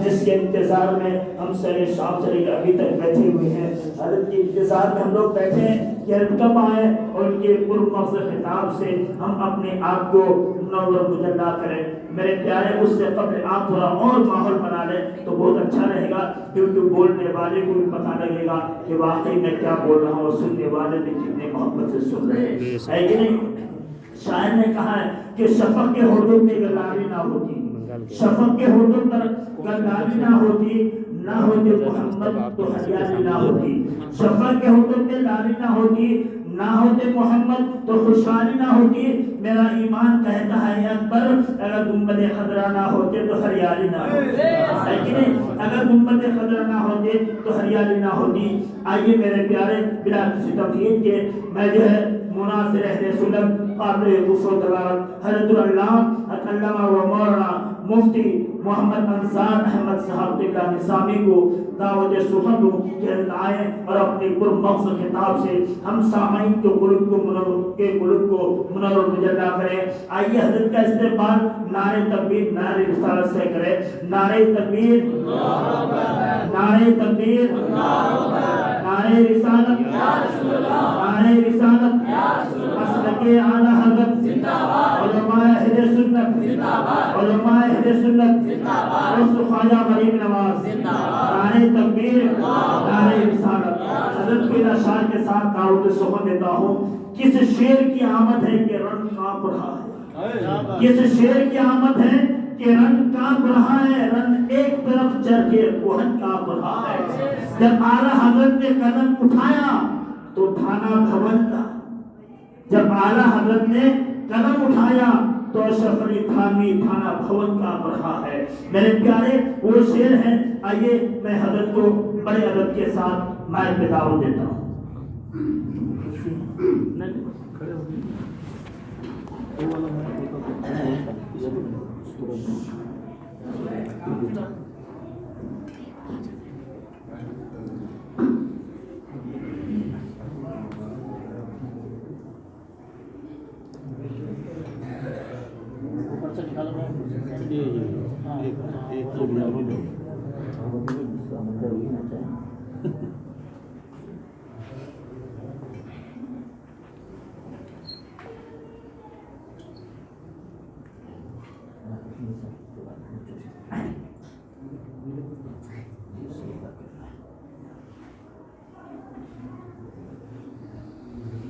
جس کے انتظار میں ہم سر شام سے لے کر ابھی تک بیٹھے ہوئے ہیں، حضرت کے انتظار میں ہم لوگ بیٹھے ہیں کہ کب آئیں اور ان کے پرمغز خطاب سے ہم اپنے آپ کو منور مجلا کریں۔ میرے پیارے، اس سے قبل آپ تھوڑا اور ماحول بنا لیں تو بہت اچھا رہے گا، کیونکہ بولنے والے کو بھی پتہ لگے گا کہ واقعی میں کیا بول رہا ہوں اور سننے والے بھی کتنے محبت سے سن رہے ہیں، ہے کہ نہیں؟ شاعر نے کہا ہے کہ شفق کے ہوٹوں میں گلاری نہ ہوتی، شفق کے ہوٹوں پر گلاری نہ ہوتی، نہ ہوتے محمد تو ہریالی نہ ہوتی، شفق کے ہوٹوں پہ لاری نہ ہوتی، نہ ہوتے محمد تو خوشحالی نہ ہوتی۔ میرا ایمان کہتا ہے اکبر، اگر گنبد خضرا نہ ہوتے تو ہریالی نہ ہوتی، ہے کہ نہیں؟ اگر گنبد خضرا نہ ہوتے تو ہریالی نہ ہوتی۔ آئیے میرے پیارے، بلا کسی تمہید کے میں جو ہے مناظر اہل سنت قابل غصو دلالت حضرت علامہ و مولانا مفتی محمد انصار احمد صاحب قبلہ نظامی کو دعوت سخن دوں کہ آئیں اور اپنے پرمغز خطاب سے ہم سامعین کے قلوب کو منور مجلا کریں۔ آئیے حضرت کا استقبال نعرہ تکبیر نعرہ رسالت سے کریں۔ نعرہ تکبیر، نعرہ تکبیر، نعرہ رسالت، نعرہ رسالت، مسلک اعلی حضرت، علماء اہل سنت، علماء اہل سنت، اور خواجہ غریب نواز، نعرہ تکبیر، نعرہ رسالت۔ حضرت کے اشعار کے ساتھ دعوت سخن دیتا ہوں۔ کس شیر کی آمد ہے کہ رنگ کانپ رہا ہے، کس شیر کی آمد ہے کہ رنگ کانپ رہا ہے، رنگ ایک طرف چڑھ کے کوہن کانپ رہا ہے۔ جب اعلیٰ حضرت نے قدم اٹھایا تو تھانہ بھون کا، جب اعلیٰ حضرت نے قدم اٹھایا تو شفری تھانہ بھون کا رہا ہے۔ میرے پیارے، وہ شعر ہیں۔ آئیے میں حضرت کو بڑے ادب کے ساتھ مائک پہ دعوت دیتا ہوں۔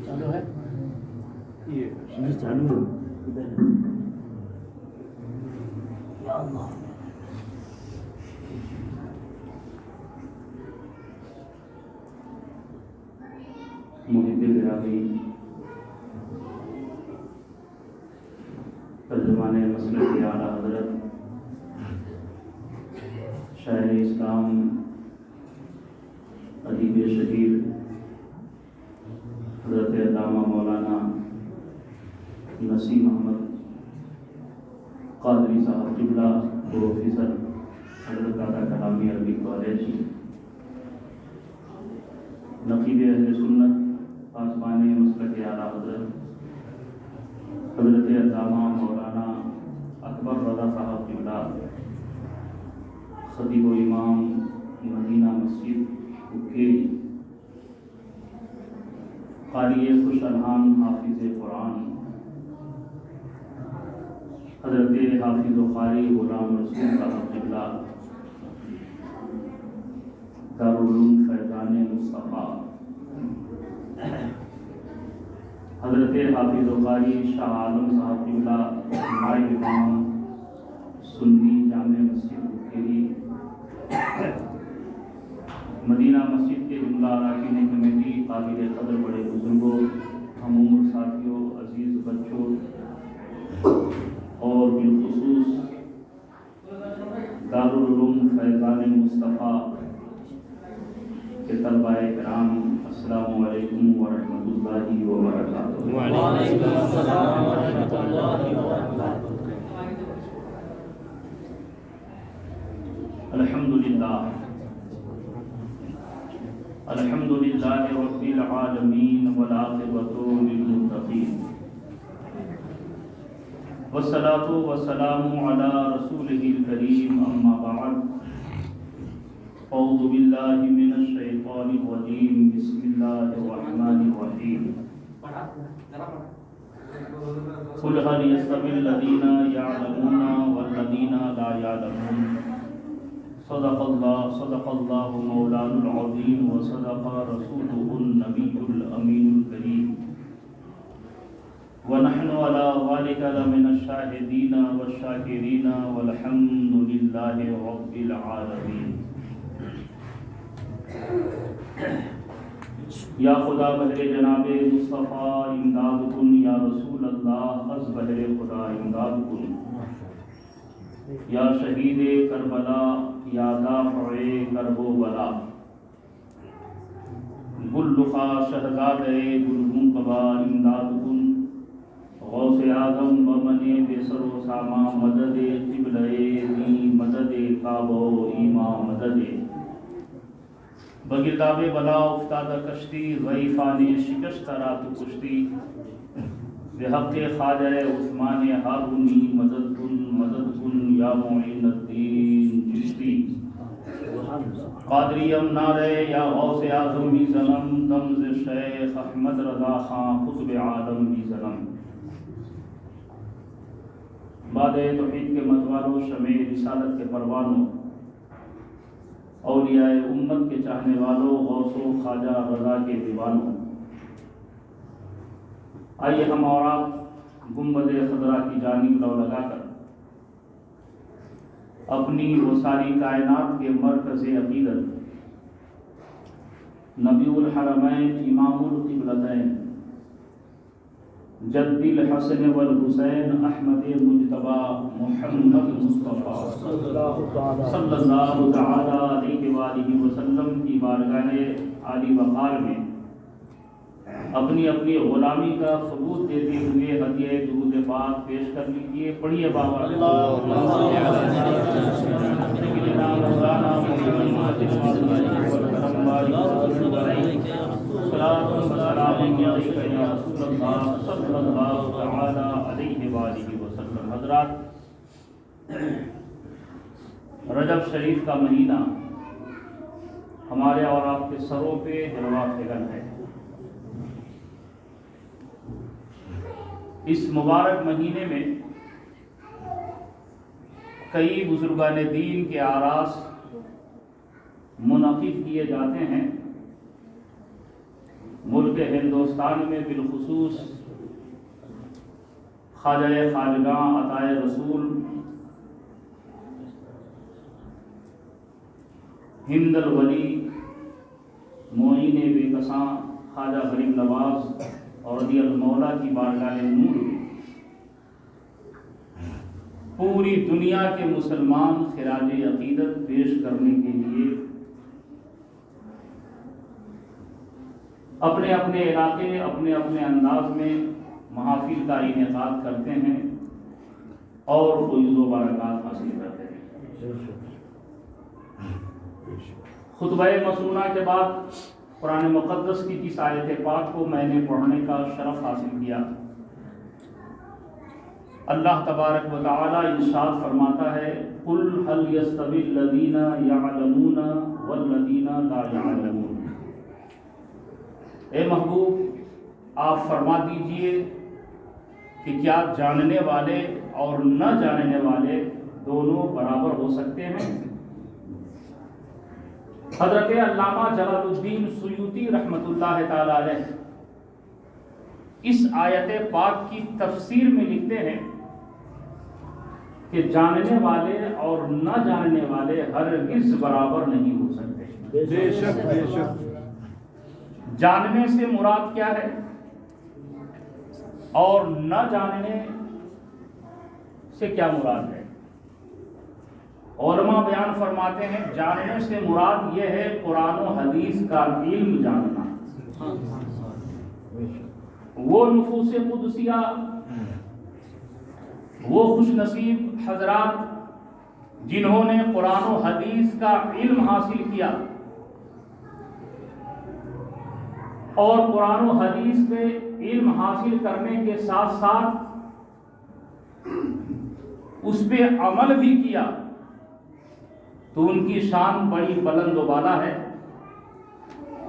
چالو ہے یہ چالو ہے یا اللہ۔ محب گرامی، ترجمان مسلک اعلیٰ حضرت شاعر اسلام، ادیب شہیر حضرت علامہ مولانا نسیم احمد قادری صاحب قبلہ، پروفیسر حضرت دادا کلامی عربی کالج، نقیب اہل سنت پاسبان مسلک اعلیٰ حضرت حضرت علامہ مولانا اکبر رضا صاحب قبلہ، خطیب و امام مدینہ مسجد کے قاری خوش الحان حافظ قرآن حضرت حافظ و قاری غلام رسول صاحب قبلہ، دارالعلوم فیضان مصطفیٰ، حضرت حافظ و قاری شاہ عالم صاحب قبلہ، نائب امام سنی جامع مسجد بکھیری، مدینہ مسجد کے جملہ اراکین کمیٹی، قابل قدر بڑے بزرگوں، ہم عمر ساتھیوں، عزیز بچوں اور بالخصوص دارالعلوم فیضان مصطفیٰ کے طلباء کرام، السلام علیکم ورحمۃ اللہ وبرکاتہ۔ وعلیکم السلام ورحمۃ اللہ وبرکاتہ۔ الحمدللہ الحمدللہ رب العالمین والعاقبۃ للمتقین، والصلاۃ والسلام علی رسولہ الکریم، اما بعد أعوذ بالله من الشيطان الرجيم بسم الله الرحمن الرحيم قل هل يستوي الذين يعلمون والذين لا يعلمون صدق الله مولانا العظيم وصدق رسوله النبي الأمين الكريم ونحن على ذلك لمن الشاهدين والشاكرين والحمد لله رب العالمين. یا خدا بہر جناب مصطفیٰ امداد کن، یا رسول اللہ از بہر خدا امداد کن، یا شہید کربلا یا دافع کرب و بلا، گل رخا شہزاد گلگون قبا امداد کن، غوث اعظم بمن بسر و ساما مدد قبلہ دی مدد کعبہ و ایما مدد بگرداب بلا افتاد کشتی ضعیفان شکست رات کشتی بحق خواجہ عثمان ہارونی مدد کن یا معین الدین چشتی قادریم نعرے یا غوث اعظم بھی ظلم دمز شیخ احمد رضا خان قطب عالم بھی ظلم. بعد توحید کے متوالوں، شمع رسالت کے پروانوں، اولیاء امت کے چاہنے والوں، غوث و خواجہ رضا کے دیوانوں، آئیے ہم اور آپ گنبد خضرا کی جانب لو لگا کر اپنی وہ ساری کائنات کے مرکز عقیدت نبی الحرمین امام القبلتین جد الحسن والحسین احمد مجتبی محمد مصطفیٰ صلی اللہ تعالی علیہ وآلہ وسلم کی بارگاہ عالی وقار میں اپنی اپنی غلامی کا ثبوت دیتے ہوئے ہدیہ درود پاک پیش کر لیجیے. پڑھیے بابا حضرات، رجب شریف کا مہینہ ہمارے اور آپ کے سروں پہ جلوہ فگن ہے. اس مبارک مہینے میں کئی بزرگان دین کے آراس منعقد کیے جاتے ہیں. ملک ہندوستان میں بالخصوص خواجہ خواجگاں عطائے رسول ہند الولی معین بے کساں خواجہ غریب نواز اور رضی المولا کی بارگاہ نور میں پوری دنیا کے مسلمان خراج عقیدت پیش کرنے کے لیے اپنے اپنے علاقے اپنے اپنے انداز میں محافل کا انعقاد کرتے ہیں اور فیض و برکات حاصل کرتے ہیں. خطبہ مسنونہ کے بعد قرآن مقدس کی جس آیت پاک کو میں نے پڑھنے کا شرف حاصل کیا، اللہ تبارک و تعالی ارشاد فرماتا ہے قل هل يستوي الذين يعلمون والذين لا يعلمون. اے محبوب، آپ فرما دیجئے کہ کیا جاننے والے اور نہ جاننے والے دونوں برابر ہو سکتے ہیں؟ حضرت علامہ جلال الدین سیوطی رحمۃ اللہ تعالی علیہ اس آیت پاک کی تفسیر میں لکھتے ہیں کہ جاننے والے اور نہ جاننے والے ہرگز برابر نہیں ہو سکتے. بے شک بے شک. جاننے سے مراد کیا ہے اور نہ جاننے سے کیا مراد ہے؟ علماء بیان فرماتے ہیں جاننے سے مراد یہ ہے قرآن و حدیث کا علم جاننا. وہ نفوس قدسیہ، وہ خوش نصیب حضرات جنہوں نے قرآن و حدیث کا علم حاصل کیا اور قرآن و حدیث کے علم حاصل کرنے کے ساتھ ساتھ اس پہ عمل بھی کیا، تو ان کی شان بڑی بلند و بالا ہے۔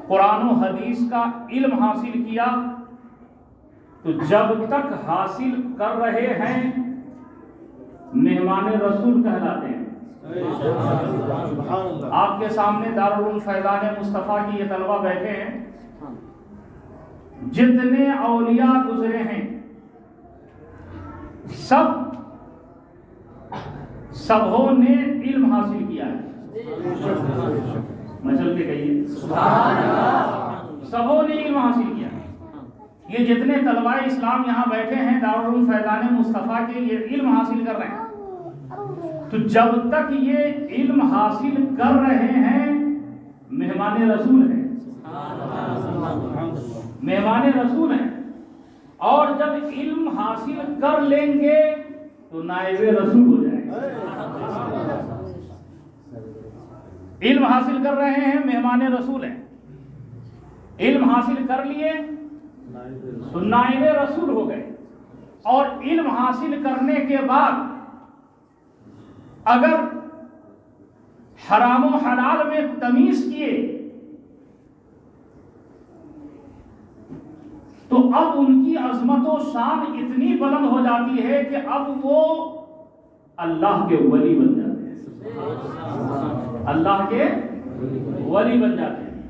قرآن و حدیث کا علم حاصل کیا تو جب تک حاصل کر رہے ہیں مہمان رسول کہلاتے ہیں۔ آپ کے سامنے دارالعلوم فیضان مصطفیٰ کی یہ طلبہ بیٹھے ہیں، جتنے اولیاء گزرے ہیں سبوں نے علم حاصل کیا ہے۔ مچل کے کہیے سبوں نے علم حاصل کیا ہے۔ یہ جتنے طلبہ اسلام یہاں بیٹھے ہیں دارالعلوم فیضان مصطفیٰ کے، یہ علم حاصل کر رہے ہیں۔ تو جب تک یہ علم حاصل کر رہے ہیں مہمان رسول ہیں، مہمان رسول ہیں، اور جب علم حاصل کر لیں گے تو نائب رسول ہو جائیں گے۔ علم حاصل کر رہے ہیں مہمان رسول ہیں، علم حاصل کر لیے تو نائب رسول ہو گئے۔ اور علم حاصل کرنے کے بعد اگر حرام و حلال میں تمیز کیے تو اب ان کی عظمت و شان اتنی بلند ہو جاتی ہے کہ اب وہ اللہ کے ولی بن جاتے ہیں، اللہ کے ولی بن جاتے ہیں۔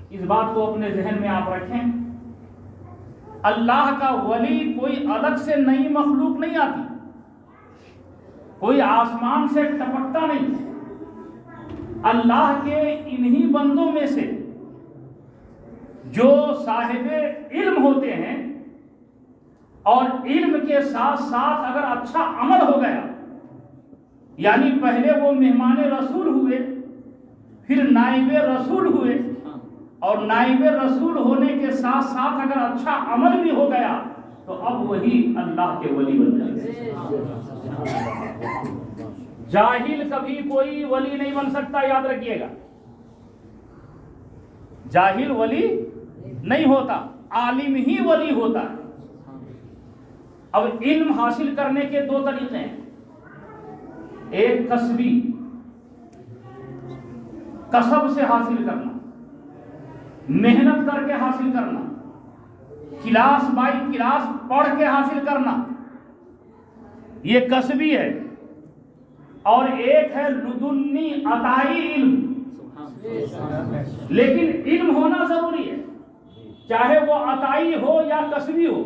اس بات کو اپنے ذہن میں آپ رکھیں، اللہ کا ولی کوئی الگ سے نئی مخلوق نہیں آتی، کوئی آسمان سے ٹپکتا نہیں۔ اللہ کے انہی بندوں میں سے جو صاحب علم ہوتے ہیں اور علم کے ساتھ ساتھ اگر اچھا عمل ہو گیا، یعنی پہلے وہ مہمان رسول ہوئے، پھر نائب رسول ہوئے، اور نائب رسول ہونے کے ساتھ ساتھ اگر اچھا عمل بھی ہو گیا تو اب وہی اللہ کے ولی بن جائے۔ جاہل کبھی کوئی ولی نہیں بن سکتا، یاد رکھیے گا، جاہل ولی نہیں ہوتا، عالم ہی ولی ہوتا ہے۔ اب علم حاصل کرنے کے دو طریقے ہیں، ایک کسبی، کسب سے حاصل کرنا، محنت کر کے حاصل کرنا، کلاس بائی کلاس پڑھ کے حاصل کرنا، یہ کسبی ہے۔ اور ایک ہے لدنی عطائی علم، لیکن علم ہونا ضروری ہے، چاہے وہ عطائی ہو یا کسبی ہو،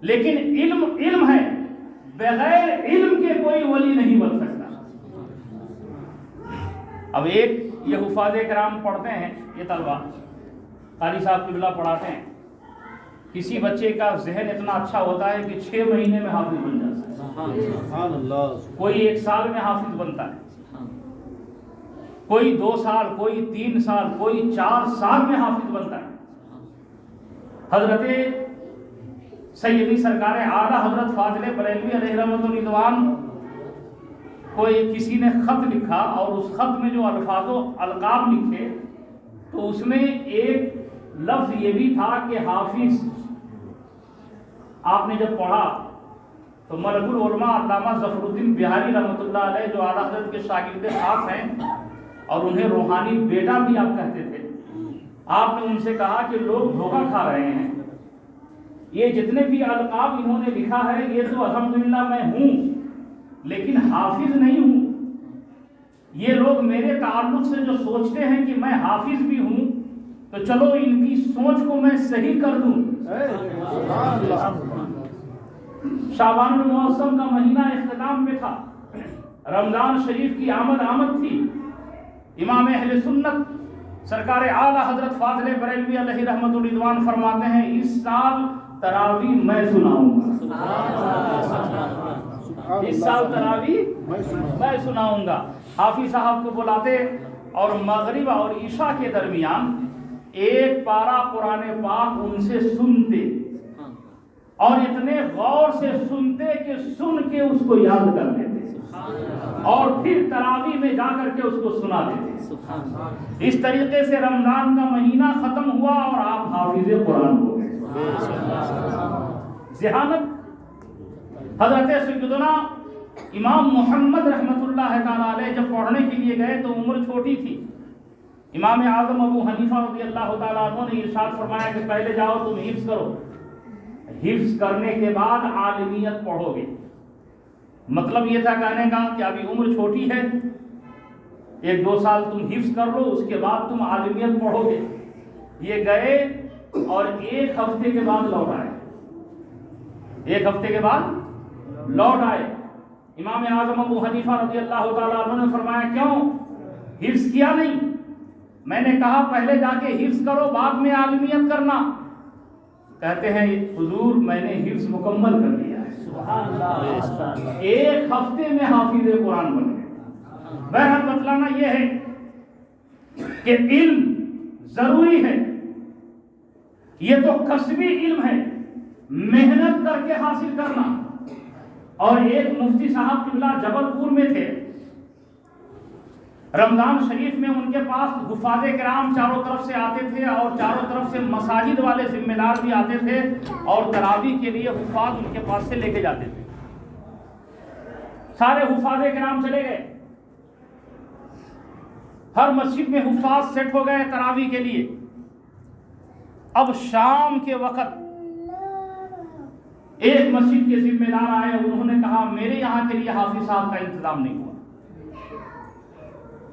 لیکن علم ہے، بغیر علم کے کوئی ولی نہیں بن سکتا۔ اب ایک یہ حفاظ کرام پڑھتے ہیں، یہ طلبہ قاری صاحب قبلہ پڑھاتے ہیں، کسی بچے کا ذہن اتنا اچھا ہوتا ہے کہ 6 مہینے میں حافظ بن جاتا ہے، کوئی 1 سال میں حافظ بنتا ہے، کوئی 2 سال، کوئی 3 سال، کوئی 4 سال میں حافظ بنتا ہے۔ حضرت سیدی سرکار اعلیٰ حضرت فاضل بریلوی علیہ رحمۃ الرضوان کو کسی نے خط لکھا، اور اس خط میں جو الفاظ و القاب لکھے تو اس میں ایک لفظ یہ بھی تھا کہ حافظ۔ آپ نے جب پڑھا تو ملک العلماء علامہ ظفر الدین بہاری رحمۃ اللہ علیہ، جو اعلیٰ حضرت کے شاگرد خاص ہیں اور انہیں روحانی بیٹا بھی آپ کہتے تھے، آپ نے ان سے کہا کہ لوگ دھوکہ کھا رہے ہیں، یہ جتنے بھی القاب انہوں نے لکھا ہے یہ تو الحمدللہ میں ہوں، لیکن حافظ نہیں ہوں۔ یہ لوگ میرے تعلق سے جو سوچتے ہیں کہ میں حافظ بھی ہوں، تو چلو ان کی سوچ کو میں صحیح کر دوں۔ شعبان المعظم کا مہینہ اختتام میں تھا، رمضان شریف کی آمد تھی، امام اہل سنت سرکار اعلیٰ حضرت فاضل بریلوی علیہ رحمۃ الرضوان فرماتے ہیں اس سال تراویح میں سناؤں گا، اس سال تراویح میں سناؤں گا۔ حافظ صاحب کو بلاتے اور مغرب اور عشاء کے درمیان ایک پارہ قرآن پاک ان سے سنتے، اور اتنے غور سے سنتے کہ سن کے اس کو یاد کر لیتے، اور پھر تراویح میں جا کر کے اس کو سنا دیتے۔ اس طریقے سے رمضان کا مہینہ ختم ہوا اور آپ حافظ قرآن ہو گئے۔ ذہانت حضرت سیدنا امام محمد رحمۃ اللہ تعالیٰ علیہ جب پڑھنے کے لیے گئے تو عمر چھوٹی تھی. امام اعظم ابو حنیفہ رضی اللہ تعالیٰ عنہ نے ارشاد فرمایا کہ پہلے جاؤ تم حفظ کرو، حفظ کرنے کے بعد عالمیت پڑھو گے. مطلب یہ تھا کہنے کا کہ ابھی عمر چھوٹی ہے، 1-2 سال تم حفظ کر لو، اس کے بعد تم عالمیت پڑھو گے. یہ گئے اور 1 ہفتے کے بعد لوٹ آئے. 1 ہفتے کے بعد لوٹ آئے. امام اعظم ابو حنیفہ رضی اللہ تعالیٰ عنہ نے فرمایا کیوں حفظ کیا نہیں؟ میں نے کہا پہلے جا کے حفظ کرو بعد میں عالمیت کرنا. کہتے ہیں حضور میں نے حفظ مکمل کر لیا ہے. سبحان اللہ. 1 ہفتے میں حافظ قرآن بن گئے. بہرحال بتلانا یہ ہے کہ علم ضروری ہے. یہ تو کسبی علم ہے، محنت کر کے حاصل کرنا. اور ایک مفتی صاحب قبلہ جبل پور میں تھے، رمضان شریف میں ان کے پاس حفاظ کرام چاروں طرف سے آتے تھے اور چاروں طرف سے مساجد والے ذمہ دار بھی آتے تھے اور تراویح کے لیے حفاظ ان کے پاس سے لے کے جاتے تھے. سارے حفاظ کرام چلے گئے، ہر مسجد میں حفاظ سیٹ ہو گئے تراویح کے لیے. اب شام کے وقت ایک مسجد کے ذمہ دار آئے، انہوں نے کہا میرے یہاں کے لیے حافظ صاحب کا انتظام نہیں ہوا،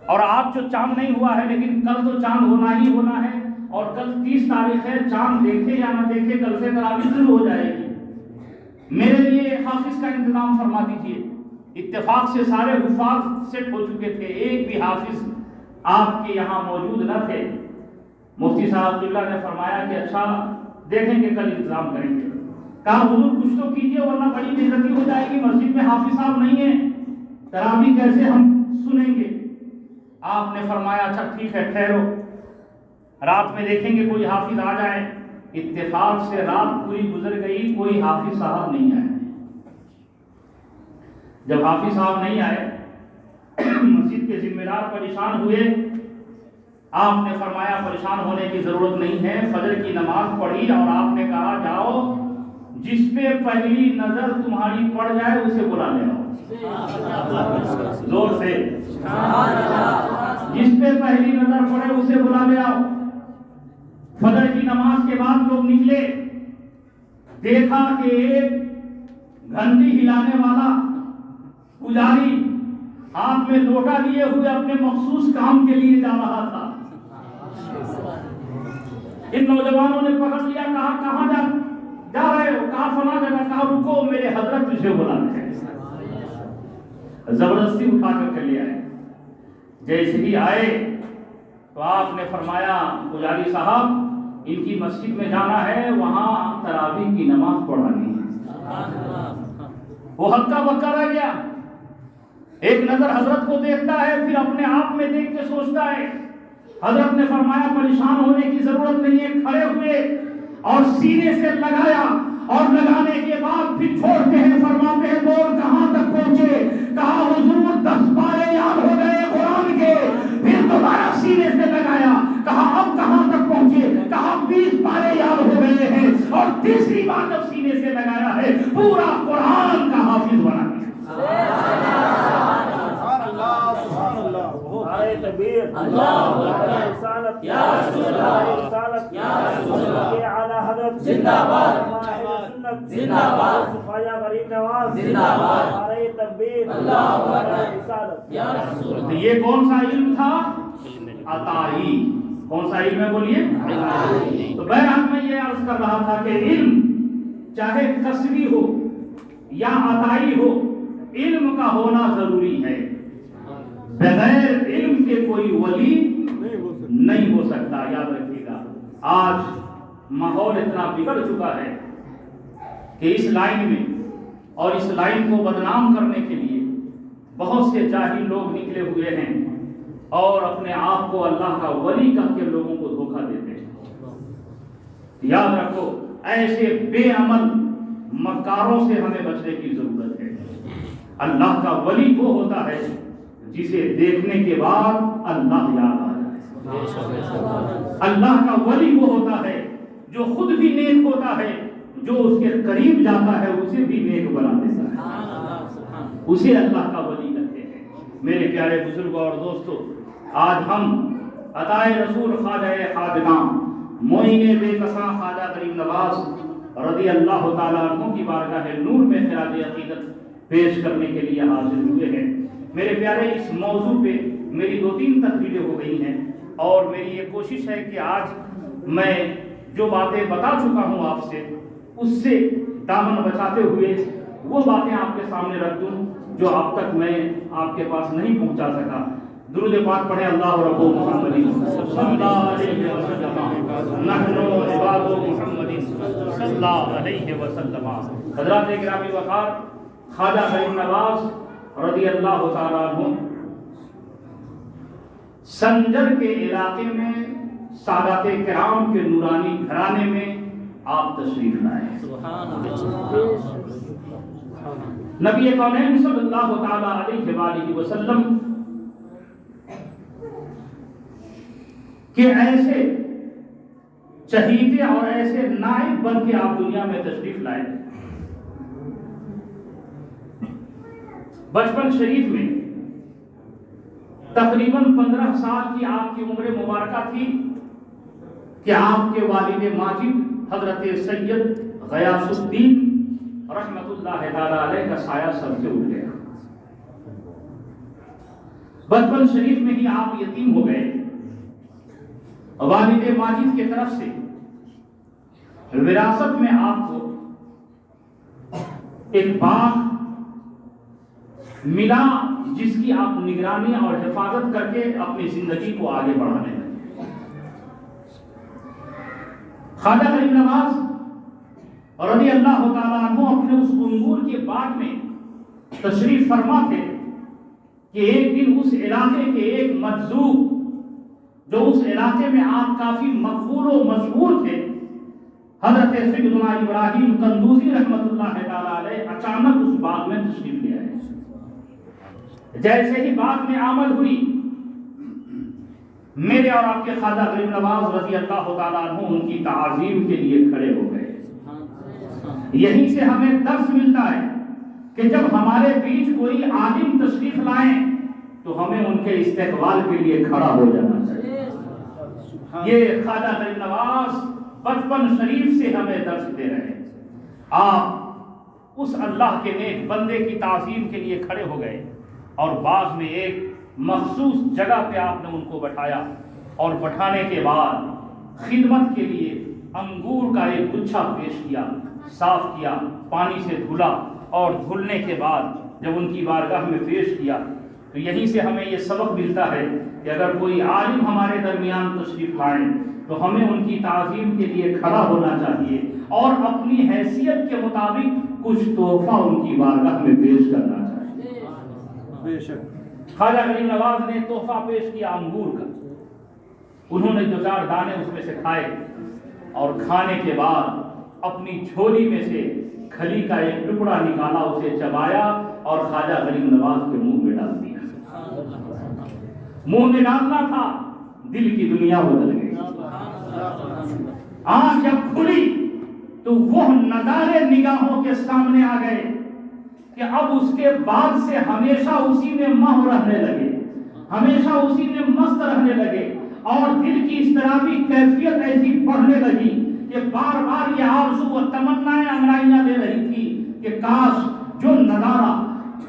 اور آج جو چاند نہیں ہوا ہے لیکن کل تو چاند ہونا ہی ہونا ہے، اور کل 30 تاریخ ہے، چاند دیکھے یا نہ دیکھے کل سے تراویح شروع ہو جائے گی، میرے لیے حافظ کا انتظام فرما دیجیے. اتفاق سے سارے حفاظ سیٹ ہو چکے تھے، ایک بھی حافظ آپ کے یہاں موجود نہ تھے. مفتی صاحب قبلہ نے فرمایا کہ اچھا دیکھیں گے کل انتظام کریں گے. کہا حضور کچھ تو کیجیے ورنہ بڑی بے عزتی ہو جائے گی، مسجد میں حافظ صاحب نہیں ہیں، تراویح کیسے ہم سنیں گے. آپ نے فرمایا اچھا ٹھیک ہے ٹھہرو، رات میں دیکھیں گے کوئی حافظ آ جائے. اتفاق سے رات پوری گزر گئی، کوئی حافظ صاحب نہیں آئے. جب حافظ صاحب نہیں آئے مسجد کے ذمہ دار پریشان ہوئے. آپ نے فرمایا پریشان ہونے کی ضرورت نہیں ہے، فجر کی نماز پڑھی اور آپ نے کہا جاؤ جس پہ پہلی نظر تمہاری پڑ جائے اسے بلا لے آؤ. زور سے جس پہ پہلی نظر پڑے اسے بلا لے آؤ. فجر کی نماز کے بعد لوگ نکلے، دیکھا کہ ایک گھنٹی ہلانے والا پجاری ہاتھ میں لوٹا لیے ہوئے اپنے مخصوص کام کے لیے جا رہا تھا. ان نوجوانوں نے پکڑ لیا، کہا کہاں جا رہے ہو؟ کہا فلاں جگہ. کہا رکو میرے حضرت تجھے بلاتے ہیں. زبردستی اٹھا کر لے آئے. جیسے ہی آئے تو آپ نے فرمایا پجاری صاحب ان کی مسجد میں جانا ہے، وہاں تراویح کی نماز پڑھانی ہے. وہ ہکا بکا رہ گیا. ایک نظر حضرت کو دیکھتا ہے، پھر اپنے آپ میں دیکھ کے سوچتا ہے. حضرت نے فرمایا پریشان ہونے کی ضرورت نہیں ہے. کھڑے ہوئے اور سینے سے لگایا، اور لگانے کے بعد پھر چھوڑتے ہیں، فرماتے ہیں بول کہاں تک پہنچے؟ کہا حضور 10 پارے یاد ہو گئے قرآن کے. پھر دوبارہ سینے سے لگایا، کہا اب کہاں تک پہنچے؟ کہا 20 پارے یاد ہو گئے ہیں. اور تیسری بار جب سینے سے لگایا ہے پورا قرآن کا حافظ بنا دیا. تکبیر، اللہ اکبر، یا رسول اللہ، یا رسول اللہ، اعلیٰ حضرت زندہ باد، زندہ باد، صفایا غریب نواز زندہ باد، نعرہ تکبیر، اللہ اکبر، یا رسول اللہ. یہ کون سا علم تھا؟ عطائی. کون سا علم ہے بولیے؟ تو بہرحال میں یہ عرض کر رہا تھا کہ علم چاہے کسبی ہو یا عطائی ہو، علم کا ہونا ضروری ہے. بغیر علم کے کوئی ولی نہیں ہو سکتا. یاد رکھیے گا آج ماحول اتنا بگڑ چکا ہے کہ اس لائن میں اور اس لائن کو بدنام کرنے کے لیے بہت سے جاہل لوگ نکلے ہوئے ہیں اور اپنے آپ کو اللہ کا ولی کہہ کے لوگوں کو دھوکہ دیتے ہیں. یاد رکھو ایسے بے عمل مکاروں سے ہمیں بچنے کی ضرورت ہے. اللہ کا ولی وہ ہوتا ہے جسے دیکھنے کے بعد اللہ یاد آ جائے. اللہ کا ولی وہ ہوتا ہے جو خود بھی نیک ہوتا ہے جو اس کے قریب جاتا ہے اسے بھی نیک بنا دیتا ہے، اسے اللہ کا ولی کہتے ہیں۔ میرے پیارے بزرگوں اور دوستو، آج ہم عطائے رسول خواجہ خادمان معین بے کساں خواجہ غریب نواز رضی اللہ تعالیٰ عنہ کی بارگاہ نور میں خراج عقیدت پیش کرنے کے لیے حاضر ہوئے ہیں۔ میرے پیارے، اس موضوع پہ میری 2-3 تقریریں ہو گئی ہیں، اور میری یہ کوشش ہے کہ آج میں جو باتیں بتا چکا ہوں آپ سے، اس سے دامن بچاتے ہوئے وہ باتیں آپ کے سامنے رکھ دوں جو اب تک میں آپ کے پاس نہیں پہنچا سکا۔ درود پاک پڑھیں اللہ رب محمد صلی اللہ علیہ وسلم، نحن عباد محمد صلی اللہ علیہ وسلم۔ حضرات گرامی وقار، خواجہ غریب نواز رضی اللہ تعالیٰ عنہ سنجر کے علاقے میں سادات کرام کے نورانی گھرانے میں آپ تشریف لائے۔ نبی کونین صلی اللہ تعالیٰ علیہ وآلہ وسلم کہ ایسے چہیتے اور ایسے نائب بن کے آپ دنیا میں تشریف لائے۔ بچپن شریف میں تقریباً 15 سال کی آپ کی عمر مبارکہ تھی کہ آپ کے والد ماجد حضرت سید غیاث الدین رحمت اللہ تعالی علیہ کا سایہ سر سے اٹھ گیا۔ بچپن شریف میں ہی آپ یتیم ہو گئے۔ والد ماجد کی طرف سے وراثت میں آپ کو ایک باغ ملا جس کی آپ نگرانی اور حفاظت کر کے اپنی زندگی کو آگے بڑھانے لگے۔ خواجہ غریب نواز رضی اللہ تعالیٰ عنہ اپنے اس انگور کے باغ میں تشریف فرما تھے کہ ایک دن اس علاقے کے ایک مجذوب، جو اس علاقے میں آپ کافی مقبول و مشہور تھے، حضرت سیدنا ابراہیم قندوزی رحمت اللہ تعالیٰ علیہ، اچانک اس باغ میں تشریف لے آئے۔ جیسے ہی بات میں آمد ہوئی، میرے اور آپ کے خواجہ غریب نواز رضی اللہ تعالیٰ عنہ ان کی تعظیم کے لیے کھڑے ہو گئے۔ یہیں سے ہمیں درس ملتا ہے کہ جب ہمارے بیچ کوئی عالم تشریف لائیں تو ہمیں ان کے استقبال کے لیے کھڑا ہو جانا چاہیے۔ یہ خواجہ غریب نواز بچپن شریف سے ہمیں درس دے رہے ہیں۔ آپ اس اللہ کے نیک بندے کی تعظیم کے لیے کھڑے ہو گئے اور باغ میں ایک مخصوص جگہ پہ آپ نے ان کو بٹھایا، اور بٹھانے کے بعد خدمت کے لیے انگور کا ایک گچھا پیش کیا، صاف کیا، پانی سے دھلا، اور دھلنے کے بعد جب ان کی بارگاہ میں پیش کیا تو یہیں سے ہمیں یہ سبق ملتا ہے کہ اگر کوئی عالم ہمارے درمیان تشریف لائیں تو ہمیں ان کی تعظیم کے لیے کھڑا ہونا چاہیے اور اپنی حیثیت کے مطابق کچھ تحفہ ان کی بارگاہ میں پیش کرنا چاہیے۔ بے شک خواجہ غریب نواز نے تحفہ پیش کیا انگور کا۔ انہوں نے 2-4 دانے اس میں سے کھائے، اور کھانے کے بعد اپنی جھولی میں سے کھلی کا ایک ٹکڑا نکالا، اسے چبایا اور خواجہ غریب نواز کے منہ میں ڈال دیا۔ منہ میں ڈالنا تھا، دل کی دنیا بدل گئی۔ آنکھ جب کھلی تو وہ نظارے نگاہوں کے سامنے آ گئے کہ اب اس کے بعد سے ہمیشہ اسی میں محو رہنے لگے، ہمیشہ اسی میں مست رہنے لگے، اور دل کی اضطرابی کیفیت ایسی بڑھنے لگی کہ بار بار یہ آرزو و تمنائیں انگڑائیاں دے رہی تھی کہ کاش جو نظارہ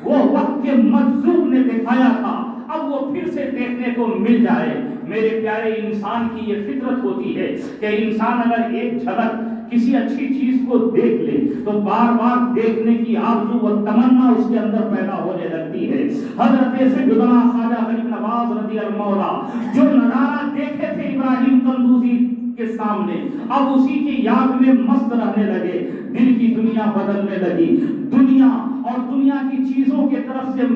وہ وقت کے مجذوب نے دکھایا تھا اب وہ پھر سے دیکھنے کو مل جائے۔ میرے پیارے، انسان کی یہ فطرت ہوتی ہے کہ انسان اگر ایک جھلک کسی اچھی چیز کو دیکھ لے تو بار بار دیکھنے کی آرزو و تمنا اس کے اندر پیدا ہونے لگتی ہے۔ حضرت سیدنا خواجہ غریب نواز رضی اللہ عنہ جو نظارہ دیکھے تھے ابراہیم قندوزی کے سامنے، اب اسی کی یاد میں مست رہنے لگے، دل کی دنیا بدلنے لگی، دنیا اور دنیا کی چیزوں کے طرف سے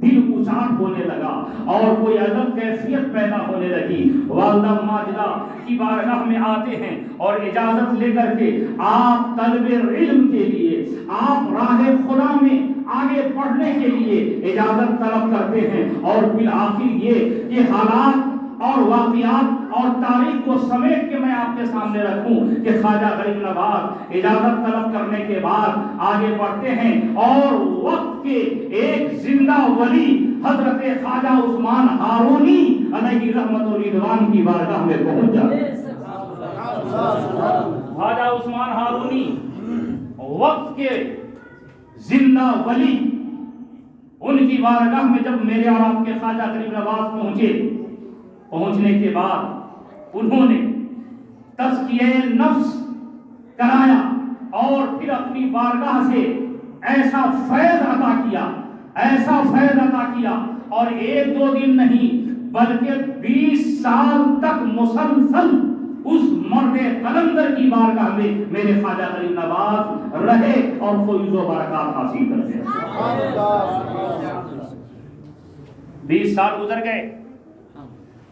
دل اچاٹ ہونے لگا اور کوئی الگ کیفیت پیدا ہونے لگی۔ والدہ ماجدہ کی بارگاہ میں آتے ہیں اور اجازت لے کر کے آپ طلب علم کے لیے، آپ راہ خدا میں آگے پڑھنے کے لیے اجازت طلب کرتے ہیں، اور بالآخر یہ حالات اور واقعات اور تاریخ کو سمیٹ کے میں آپ کے سامنے رکھوں کہ خواجہ غریب نواز اجازت طلب کرنے کے بعد آگے بڑھتے ہیں اور وقت کے ایک زندہ ولی حضرت خواجہ عثمان ہارونی علیہ رحمت و رضوان کی بارگاہ میں پہنچ جاتے ہیں۔ خواجہ عثمان ہارونی وقت کے زندہ ولی، ان کی بارگاہ میں جب میرے اور آپ کے خواجہ غریب نواز پہنچنے کے بعد انہوں نے تزکیہ نفس کرایا اور پھر اپنی بارگاہ سے ایسا فیض عطا کیا اور ایک دو دن نہیں بلکہ 20 سال تک مسلسل اس مرد قلندر کی بارگاہ میں میرے خواجہ غریب نواز رہے اور فیض و برکات حاصل کرتے ہیں۔ 20 سال گزر گئے،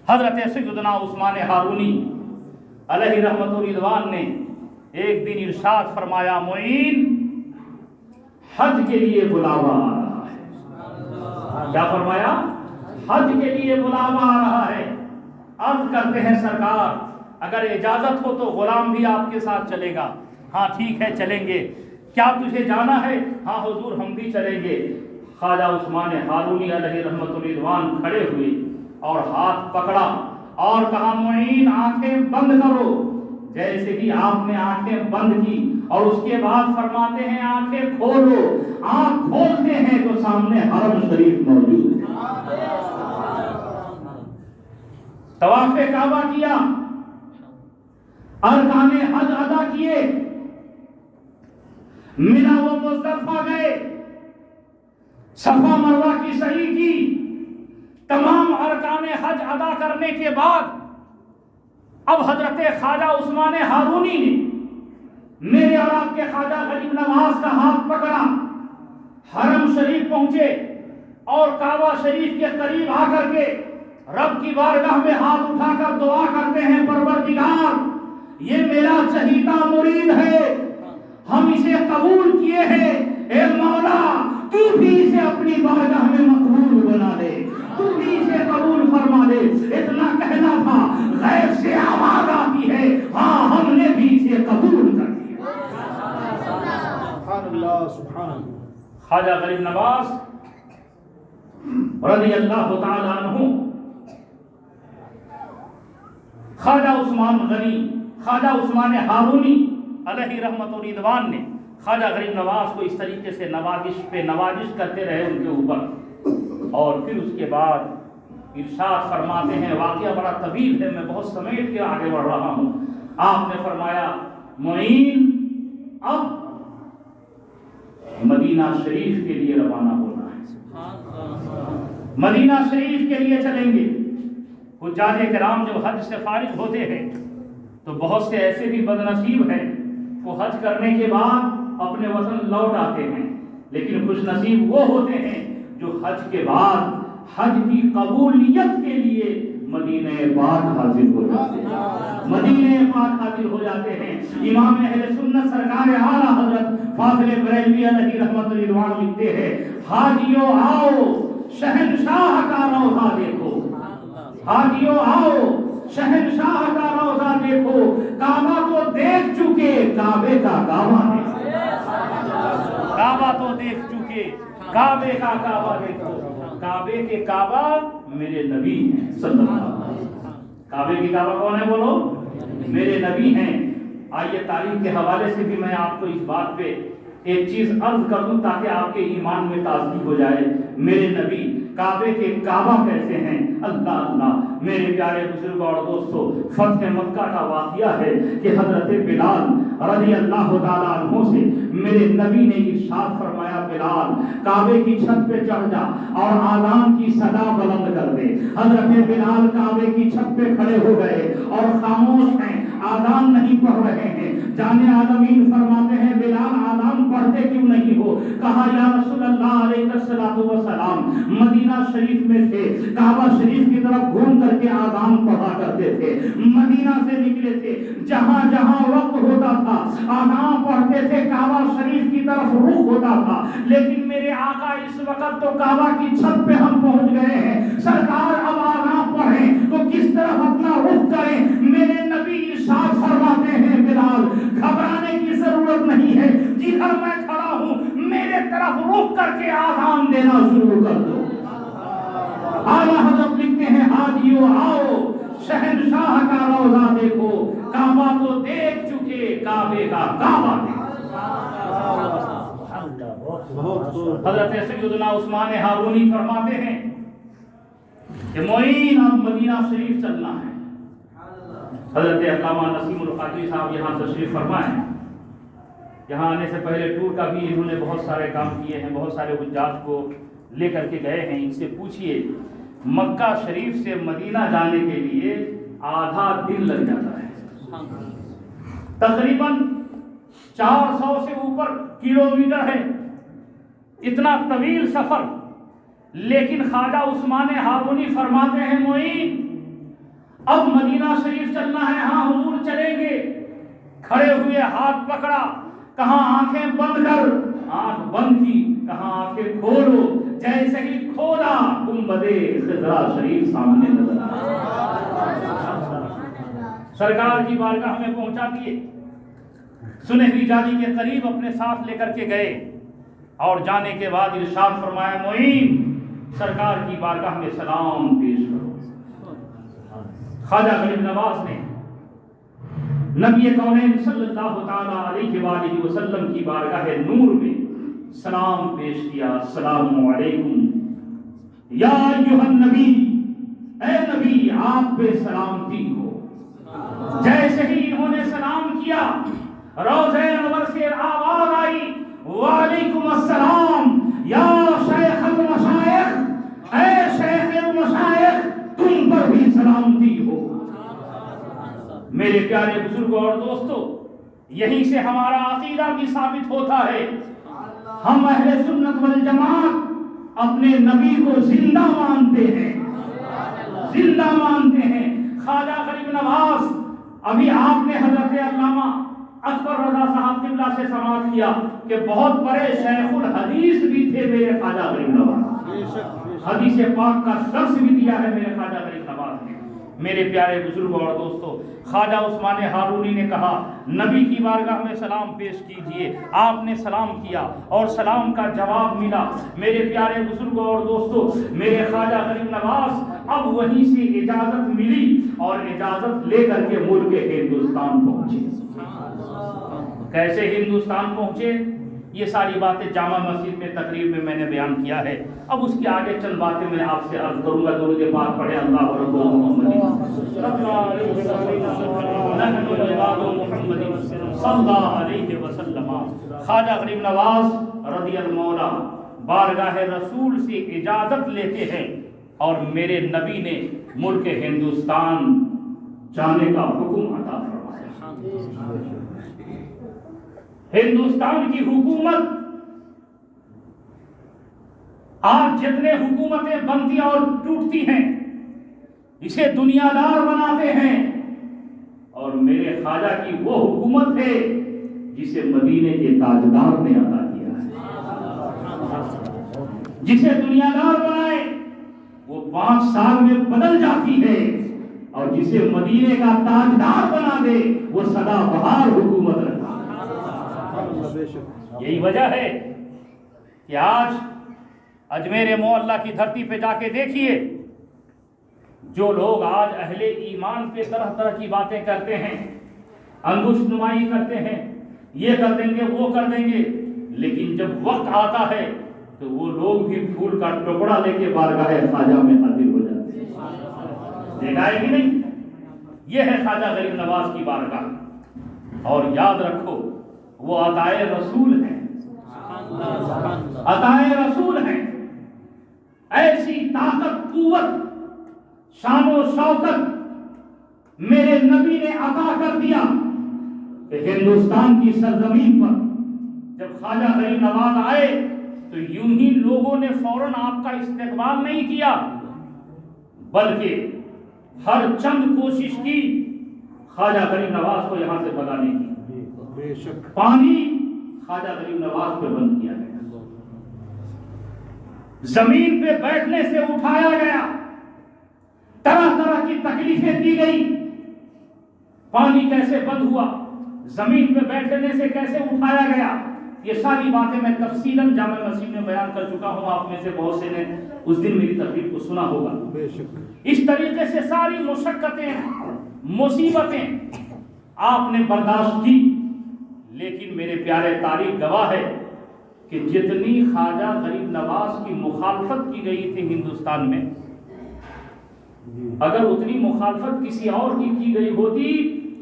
حضرت سیدنا عثمان ہارونی علیہ رحمت و رضوان نے ایک دن ارشاد فرمایا، معین حج کے لیے بلاوا آ رہا ہے۔ کیا فرمایا؟ حج کے لیے بلاوا آ رہا ہے۔ عرض کرتے ہیں سرکار اگر اجازت ہو تو غلام بھی آپ کے ساتھ چلے گا۔ ہاں ٹھیک ہے چلیں گے۔ کیا تجھے جانا ہے؟ ہاں حضور ہم بھی چلیں گے۔ خواجہ عثمان ہارونی علیہ رحمت و رضوان کھڑے ہوئے اور ہاتھ پکڑا اور کہا، معین آنکھیں بند کرو۔ جیسے ہی آپ نے آنکھیں بند کی اور اس کے بعد فرماتے ہیں آنکھیں کھولو، آنکھ کھولتے ہیں تو سامنے حرم شریف موجود ہے۔ طواف کعبہ کیا، ارکان حج ادا کیے، مینا و مزدلفہ گئے، صفا مروہ کی سعی کی، تمام ارکان حج ادا کرنے کے بعد اب حضرت خواجہ عثمان ہارونی نے میرے اور آپ کے خواجہ غریب نواز کا ہاتھ پکڑا، حرم شریف پہنچے اور کعبہ شریف کے قریب آ کر کے رب کی بارگاہ میں ہاتھ اٹھا کر دعا کرتے ہیں، پروردگار یہ میرا چہیتا مرید ہے، ہم اسے قبول کیے ہیں، اے مولا تو بھی اسے اپنی بارگاہ میں مقبول بنا دے، تو بھی اسے قبول فرما دے۔ اتنا کہنا تھا، غیب سے آواز آتی ہے، ہاں ہم نے بھی اسے قبول کر دیا۔ سبحان اللہ سبحان اللہ۔ خواجہ غریب نواز رضی اللہ تعالی عنہ، خواجہ عثمان ہارونی علیہ رحمت و رضوان نے خواجہ غریب نواز کو اس طریقے سے نوازش کرتے رہے ان کے اوپر، اور پھر اس کے بعد ارشاد فرماتے ہیں، واقعہ بڑا طویل ہے، میں بہت سمیٹ کے آگے بڑھ رہا ہوں۔ آپ نے فرمایا، معین اب مدینہ شریف کے لیے روانہ ہونا ہے، مدینہ شریف کے لیے چلیں گے۔ حجاج کرام جب حج سے فارغ ہوتے ہیں تو بہت سے ایسے بھی بدنصیب ہیں وہ حج کرنے کے بعد اپنے وطن لوٹ آتے ہیں، لیکن خوش نصیب وہ ہوتے ہیں جو حج کے بعد حج کی قبولیت کے لیے مدینہ پاک حاضر ہو جاتے ہیں، مدینہ پاک حاضر ہو جاتے ہیں۔ امام اہل سنت سرکار اعلیٰ حضرت فاضل بریلوی علیہ رحمت رضوان لکھتے ہیں، حاجیو آؤ شہنشاہ کا روضہ دیکھو، حاجیو آؤ شہنشاہ کا روضہ دیکھو، کعبہ تو دیکھ چکے کعبے کا کعبہ دیکھو، کعبہ تو دیکھ چکے کعبے کا کعبہ دیکھو۔ کعبے کے کعبہ میرے نبی ہیں صلی اللہ علیہ وسلم۔ کعبے کی کعبہ کون ہے بولو؟ میرے نبی ہیں۔ آئیے تاریخ کے حوالے سے بھی میں آپ کو اس بات پہ ایک چیز عرض کر دوں تاکہ آپ کے ایمان میں تازگی ہو جائے۔ میرے نبی کعبے کے کعبہ کیسے ہیں؟ اللہ اللہ میرے پیارے بزرگ اور دوستو، فتح مکہ کا واقعہ ہے کہ حضرت بلال رضی اللہ تعالیٰ عنہ سے میرے نبی نے ارشاد فرمایا، بلال کعبے کی چھت پہ چڑھ جا اور آذان کی صدا بلند کر دے۔ حضرت بلال کعبے کی چھت پہ کھڑے ہو گئے اور خاموش ہیں، آذان نہیں پڑھ رہے ہیں۔ جانے عالمین فرماتے ہیں، بلال آذان پڑھتے کیوں نہیں ہو؟ کہا، یا رسول اللہ علیہ الصلوۃ والسلام مدینہ شریف میں تھے، کعبہ شریف کی طرف گھوم کر کے آذان پڑھا کرتے تھے، مدینہ سے نکلے تھے، جہاں جہاں وقت ہوتا تھا آذان پڑھتے تھے، کعبہ شریف کی طرف رخ ہوتا تھا۔ لیکن میرے آقا اس وقت تو کعبہ کی چھت پہ ہم پہنچ گئے ہیں، سرکار اب آذان پڑھیں تو کس طرح طرف اپنا رخ کریں. میرے نبی ارشاد فرماتے ہیں بلال گھبرانے کی ضرورت نہیں ہے, جدھر میں کھڑا ہوں میرے طرف رخ کر کے آذان دینا شروع کر دو. اعلیٰ حضرت لکھتے ہیں حاجیو آؤ شہنشاہ کا روضہ دیکھو, کعبہ تو دیکھ چکے کعبے کا کعبہ دیکھو. حضرت سیدنا عثمان ہارونی فرماتے ہیں کہ معین اب مدینہ شریف چلنا ہے. حضرت علامہ نسیم القادری صاحب یہاں تشریف فرمائے. یہاں آنے سے پہلے ٹور کا بھی انہوں نے بہت سارے کام کیے ہیں, بہت سارے حجاج کو لے کر کے گئے ہیں. ان سے پوچھئے مکہ شریف سے مدینہ جانے کے لیے آدھا دن لگ جاتا ہے, تقریباً 400 سے اوپر کلومیٹر ہے, اتنا طویل سفر. لیکن خواجہ عثمان ہارونی فرماتے ہیں معین اب مدینہ شریف چلنا ہے. ہاں حضور چلیں گے. کھڑے ہوئے ہاتھ پکڑا, کہاں آنکھیں بند کر, آنکھ بند کی, کہاں آنکھیں کھولو, جیسے ہی کھولا گنبدِ خضرا شریف سامنے نظر آیا. سرکار کی بارگاہ میں پہنچا دیے, سنہری جالی کے قریب اپنے ساتھ لے کر کے گئے, اور جانے کے بعد ارشاد فرمایا معین سرکار کی بارگاہ میں سلام پیش کرو. خواجہ غریب نواز نے نبی کونین صلی اللہ تعالی علیہ وآلہ وسلم کی بارگاہ نور میں سلام پیش کیا. السلام علیکم یا ایھا النبی, اے نبی آپ پہ سلامتی ہو. جیسے ہی انہوں نے سلام کیا روضہ انور سے آواز آئی وعلیکم السلام یا شیخ المشائخ, اے شیخ المشائخ تم پر بھی سلامتی ہو. میرے پیارے بزرگوں اور دوستو, یہیں سے ہمارا عقیدہ بھی ثابت ہوتا ہے. ہم اہل سنت والجماعت اپنے نبی کو زندہ مانتے ہیں, زندہ مانتے ہیں. خواجہ غریب نواز, ابھی آپ نے حضرت علامہ اکبر رضا صاحب قبلہ سے سماعت کیا کہ بہت بڑے شیخ الحدیث بھی تھے میرے خواجہ غریب نواز, حدیث پاک کا درس بھی دیا ہے میرے خواجہ غریب نواز نے. میرے پیارے بزرگوں اور دوستو, خواجہ عثمان ہارونی نے کہا نبی کی بارگاہ میں سلام پیش کیجئے. آپ نے سلام کیا اور سلام کا جواب ملا. میرے پیارے بزرگوں اور دوستو, میرے خواجہ غریب نواز اب وہیں سے اجازت ملی اور اجازت لے کر کے ملک ہندوستان پہنچے. کیسے ہندوستان پہنچے یہ ساری باتیں جامع مسجد میں تقریر میں نے بیان کیا ہے. اب اس کے آگے چند باتیں میں آپ سے عرض کروں گا. درود پاک پڑھیں اللہ رب محمد صلی اللہ علیہ وسلم. خواجہ غریب نواز رضی اللہ بارگاہ رسول سے اجازت لیتے ہیں اور میرے نبی نے ملک ہندوستان جانے کا حکم عطا فرمایا. ہندوستان کی حکومت آج جتنے حکومتیں بنتی اور ٹوٹتی ہیں اسے دنیا دار بناتے ہیں, اور میرے خواجہ کی وہ حکومت ہے جسے مدینے کے تاجدار نے عطا کیا ہے. جسے دنیا دار بنائے وہ 5 سال میں بدل جاتی ہے, اور جسے مدینے کا تاجدار بنا دے وہ سدا بہار حکومت رکھتا. یہی وجہ ہے کہ آج اجمیر معلیٰ کی دھرتی پہ جا کے دیکھیے, جو لوگ آج اہل ایمان پہ طرح طرح کی باتیں کرتے ہیں, انگشت نمائی کرتے ہیں, یہ کر دیں گے وہ کر دیں گے, لیکن جب وقت آتا ہے تو وہ لوگ بھی پھول کا ٹکڑا لے کے بارگاہ خواجہ میں حاضر ہو جاتے ہیں. دیکھا ہے کہ نہیں؟ یہ ہے خواجہ غریب نواز کی بارگاہ. اور یاد رکھو وہ عطائے رسول ہیں, عطائے رسول ہیں. ایسی طاقت, قوت, شان و شوکت میرے نبی نے عطا کر دیا کہ ہندوستان کی سرزمین پر جب خواجہ غریب نواز آئے تو یوں ہی لوگوں نے فوراً آپ کا استقبال نہیں کیا, بلکہ ہر چند کوشش کی خواجہ غریب نواز کو یہاں سے بھگانے کی. پانی خواجہ غریب نواز پہ بند کیا گیا, زمین پہ بیٹھنے سے اٹھایا گیا, طرح طرح کی تکلیفیں دی گئی، پانی کیسے بند ہوا، زمین پہ بیٹھنے سے کیسے اٹھایا گیا، یہ ساری باتیں میں تفصیلاً جامع مسجد میں بیان کر چکا ہوں. آپ میں سے بہت سے نے اس دن میری تقریر کو سنا ہوگا. اس طریقے سے ساری مشقتیں، مصیبتیں آپ نے برداشت کی، لیکن میرے پیارے تاریخ گواہ ہے کہ جتنی خواجہ غریب نواز کی مخالفت کی گئی تھی ہندوستان میں، اگر اتنی مخالفت کسی اور کی گئی ہوتی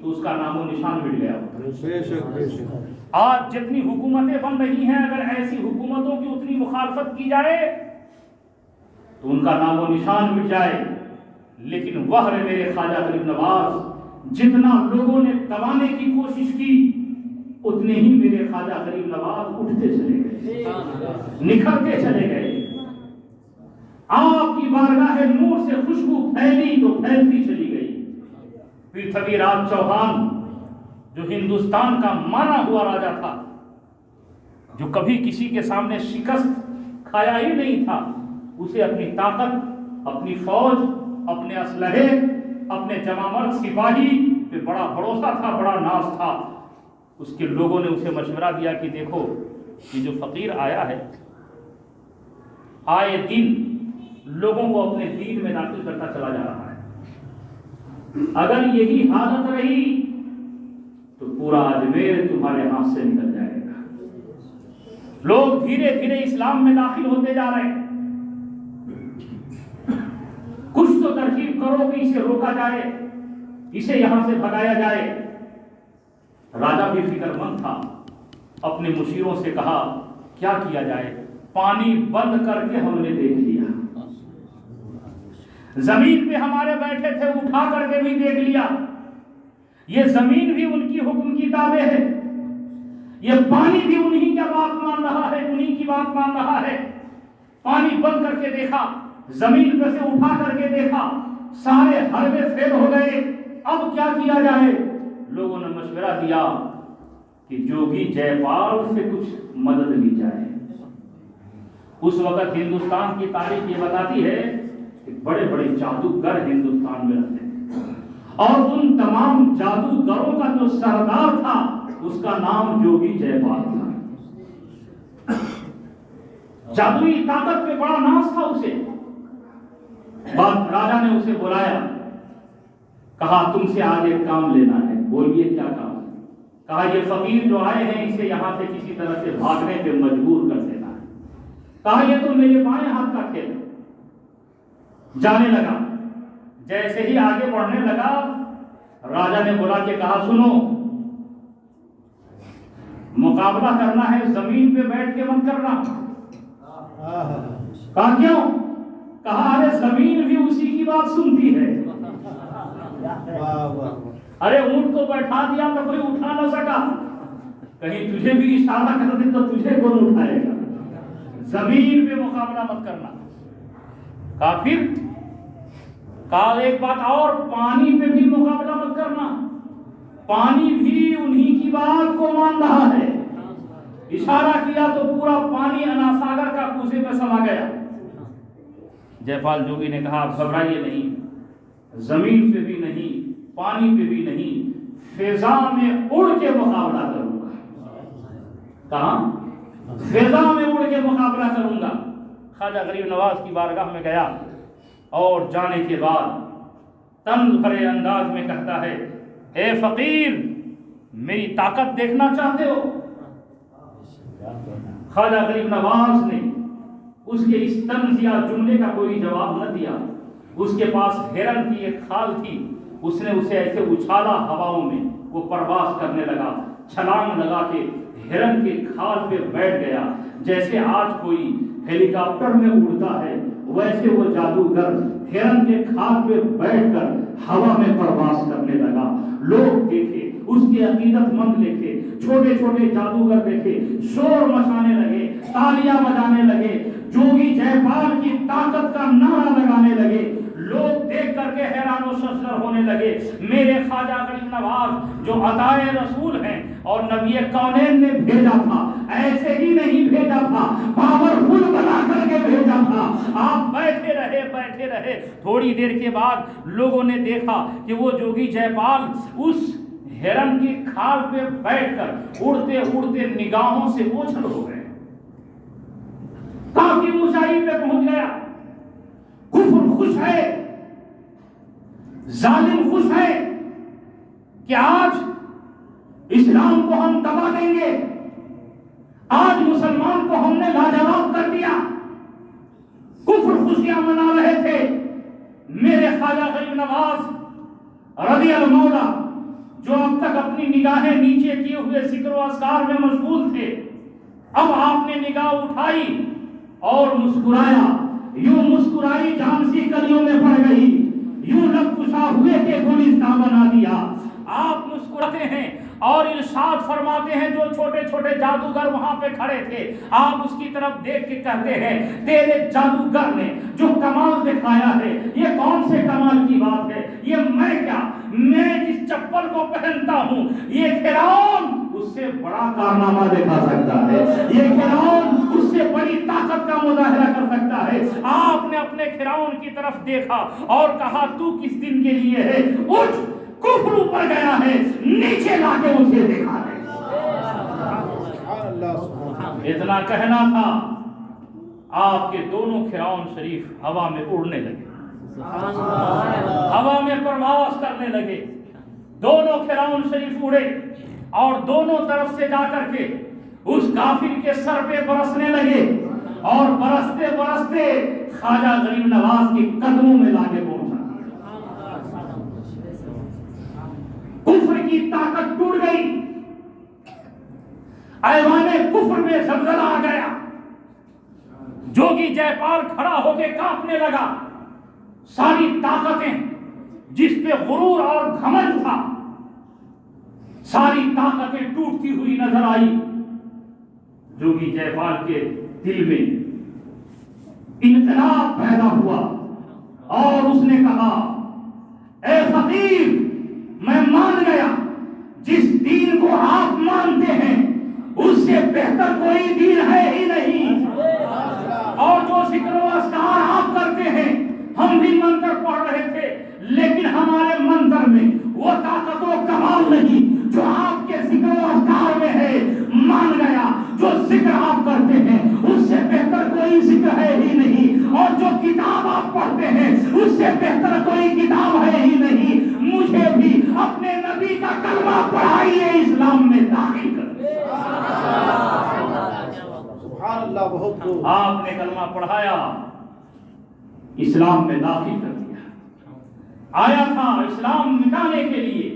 تو اس کا نام و نشان مٹ گیا ہوتا. آج جتنی حکومتیں بن رہی ہیں، اگر ایسی حکومتوں کی اتنی مخالفت کی جائے تو ان کا نام و نشان مٹ جائے. لیکن وہ میرے خواجہ غریب نواز، جتنا لوگوں نے دبانے کی کوشش کی، اتنے ہی میرے خواجہ غریب نواز اٹھتے چلے گئے، نکھرتے چلے گئے. آپ کی بارگاہ نور سے خوشبو پھیلی تو پھیلتی چلی گئی. پرتھوی راج چوہان جو ہندوستان کا مانا ہوا راجا تھا، جو کبھی کسی کے سامنے شکست کھایا ہی نہیں تھا، اسے اپنی طاقت، اپنی فوج، اپنے اسلحے، اپنے جوان مرد سپاہی پہ بڑا بھروسہ تھا، بڑا ناز تھا. اس کے لوگوں نے اسے مشورہ دیا کہ دیکھو یہ جو فقیر آیا ہے، آئے دن لوگوں کو اپنے دین میں داخل کرتا چلا جا رہا ہے، اگر یہی حالت رہی تو پورا اجمیر تمہارے ہاتھ سے نکل جائے گا. لوگ دھیرے دھیرے اسلام میں داخل ہوتے جا رہے ہیں. کچھ تو ترکیب کرو کہ اسے روکا جائے، اسے یہاں سے بھگایا جائے. راجا بھی فکر مند تھا، اپنے مشیروں سے کہا کیا کیا جائے. پانی بند کر کے ہم نے دیکھ لیا، زمین پہ ہمارے بیٹھے تھے اٹھا کر کے بھی دیکھ لیا، یہ زمین بھی ان کی حکم کی تابع ہے، یہ پانی بھی انہی کا بات مان رہا ہے، انہی کی بات مان رہا ہے. پانی بند کر کے دیکھا، زمین پہ سے اٹھا کر کے دیکھا، سارے حربے فیل ہو گئے. اب کیا کیا جائے؟ لوگوں نے مشورہ دیا کہ جوگی جے پال سے کچھ مدد لی جائے. اس وقت ہندوستان کی تاریخ یہ بتاتی ہے کہ بڑے بڑے جادوگر ہندوستان میں رہتے تھے، اور ان تمام جادوگروں کا جو سردار تھا اس کا نام جوگی جے پال تھا. جادوئی طاقت پہ بڑا ناز تھا اسے. بعد راجا نے اسے بلایا، کہا تم سے آج ایک کام لینا ہے. بولیے کیا کام ہے؟ کہا یہ فقیر جو آئے ہیں اسے یہاں سے کسی طرح سے بھاگنے پہ مجبور کر دینا ہے. کہا یہ تو میرے بائیں ہاتھ کا کھیل ہے. جانے لگا، جیسے ہی آگے بڑھنے لگا راجا نے بلا کے کہا سنو، مقابلہ کرنا ہے زمین پہ بیٹھ کے مت کرنا. کہا کیوں؟ کہا ارے زمین بھی اسی کی بات سنتی ہے. ارے اونٹ کو بیٹھا دیا تو کوئی اٹھا نہ سکا، کہیں تجھے بھی اشارہ کر دے تو تجھے کون اٹھائے گا. زمین پہ مقابلہ مت کرنا. کہا پھر؟ کہا ایک بات اور، پانی پہ بھی مقابلہ مت کرنا، پانی بھی انہی کی بات کو مان رہا ہے. اشارہ کیا تو پورا پانی اناساگر کا کوزے میں سما گیا. جے پال جوگی نے کہا آپ گھبرائیے نہیں، زمین پہ بھی نہیں، پانی پہ بھی نہیں، فضا میں اڑ کے مقابلہ کروں گا. کہاں؟ فضا میں اڑ کے مقابلہ کروں گا. خواجہ غریب نواز کی بارگاہ میں گیا اور جانے کے بعد طنز بھرے انداز میں کہتا ہے اے فقیر میری طاقت دیکھنا چاہتے ہو؟ خواجہ غریب نواز نے اس کے اس طنزیہ جملے کا کوئی جواب نہ دیا. اس کے پاس ہرن کی ایک کھال تھی، اس نے اسے ایسے اچھالا ہواؤں میں، وہ پرواز کرنے لگا، چھلانگ لگا کے ہرن کے کھال پہ بیٹھ گیا. جیسے آج کوئی ہیلی کاپٹر میں اڑتا ہے ویسے وہ جادوگر ہرن کے کھال پہ بیٹھ کر ہوا میں پرواز کرنے لگا. لوگ دیکھے، اس کے عقیدت مند دیکھے، چھوٹے چھوٹے جادوگر دیکھے، شور مچانے لگے، تالیاں بجانے لگے، جوگی جے پال کی طاقت کا نعرہ لگانے لگے. لوگ دیکھ کر کے حیران و شرمندہ ہونے لگے. میرے خواجہ غریب نواز جو عطائے رسول ہیں اور نبی کونین نے بھیجا تھا، ایسے ہی نہیں بھیجا تھا، پاورفل بنا کر کے بھیجا تھا. آپ بیٹھے رہے. تھوڑی دیر کے بعد لوگوں نے دیکھا کہ وہ جوگی جے پال اس ہرن کی کھال پہ بیٹھ کر اڑتے اڑتے نگاہوں سے اوجھل ہو گئے. کافی اونچائی پہ پہنچ گیا. کفر خوش ہے، ظالم خوش ہے کہ آج اسلام کو ہم دبا دیں گے، آج مسلمان کو ہم نے لاجواب کر دیا. کفر خوشیاں منا رہے تھے. میرے خواجہ غریب نواز رضی اللہ مولا جو اب تک اپنی نگاہیں نیچے کیے ہوئے ذکر و اذکار میں مشغول تھے، اب آپ نے نگاہ اٹھائی اور مسکرایا. یوں مسکرائی جھانسی کلیوں میں پڑ گئی، یوں لب کشا ہوئے کہ گلستان بنا دیا. آپ مسکراتے ہیں اور ارشاد فرماتے ہیں. جو چھوٹے چھوٹے جادوگر وہاں پہ کھڑے تھے، آپ اس کی طرف دیکھ کے کہتے ہیں تیرے جادوگر نے جو کمال دکھایا ہے یہ کون سے کمال کی بات ہے؟ یہ میں کیا، میں جس چپل کو پہنتا ہوں یہ فرعون اس سے بڑا کارنامہ دکھا سکتا ہے، یہ فرعون اس سے بڑی طاقت کا مظاہرہ کر سکتا ہے. آپ نے اپنے فرعون کی طرف دیکھا اور کہا تو کس دن کے لیے ہے؟ اٹھ، کفر اوپر گیا ہے، نیچے لا کے اسے دیکھا ہے. اتنا کہنا تھا، آپ کے دونوں فرعون شریف ہوا میں اڑنے لگے، ہوا میں پرواز کرنے لگے. دونوں فرعون شریف اڑے اور دونوں طرف سے جا کر کے اس کافر کے سر پہ برسنے لگے اور برستے برستے خواجہ غریب نواز کے قدموں میں لا کے پہنچا. کفر کی طاقت ٹوٹ گئی، ایوان کفر میں زلزلہ آ گیا. جوگی جے پال کھڑا ہو کے کانپنے لگا. ساری طاقتیں جس پہ غرور اور گھمنڈ تھا، ساری طاقتیں ٹوٹتی ہوئی نظر آئی. جوگی جے پال کے دل میں انقلاب پیدا ہوا اور اس نے کہا اے فقیر، میں مان گیا جس دین کو آپ مانتے ہیں اس سے بہتر کوئی دین ہے ہی نہیں، اور جو ذکر و اذکار آپ کرتے ہیں ہم بھی منتر پڑھ رہے تھے لیکن ہمارے منتر میں وہ طاقت و کمال نہیں جو آپ کے ذکر و اذکار میں ہے. مان گیا جو ذکر آپ کرتے ہیں اس سے بہتر کوئی ذکر ہے ہی نہیں، اور جو کتاب آپ پڑھتے ہیں اس سے بہتر کوئی کتاب ہے ہی نہیں. مجھے بھی اپنے نبی کا کلمہ پڑھائیے، اسلام میں داخل کر. آپ نے کلمہ پڑھایا، اسلام میں داخل کر دیا. آیا تھا اسلام مٹانے کے لیے،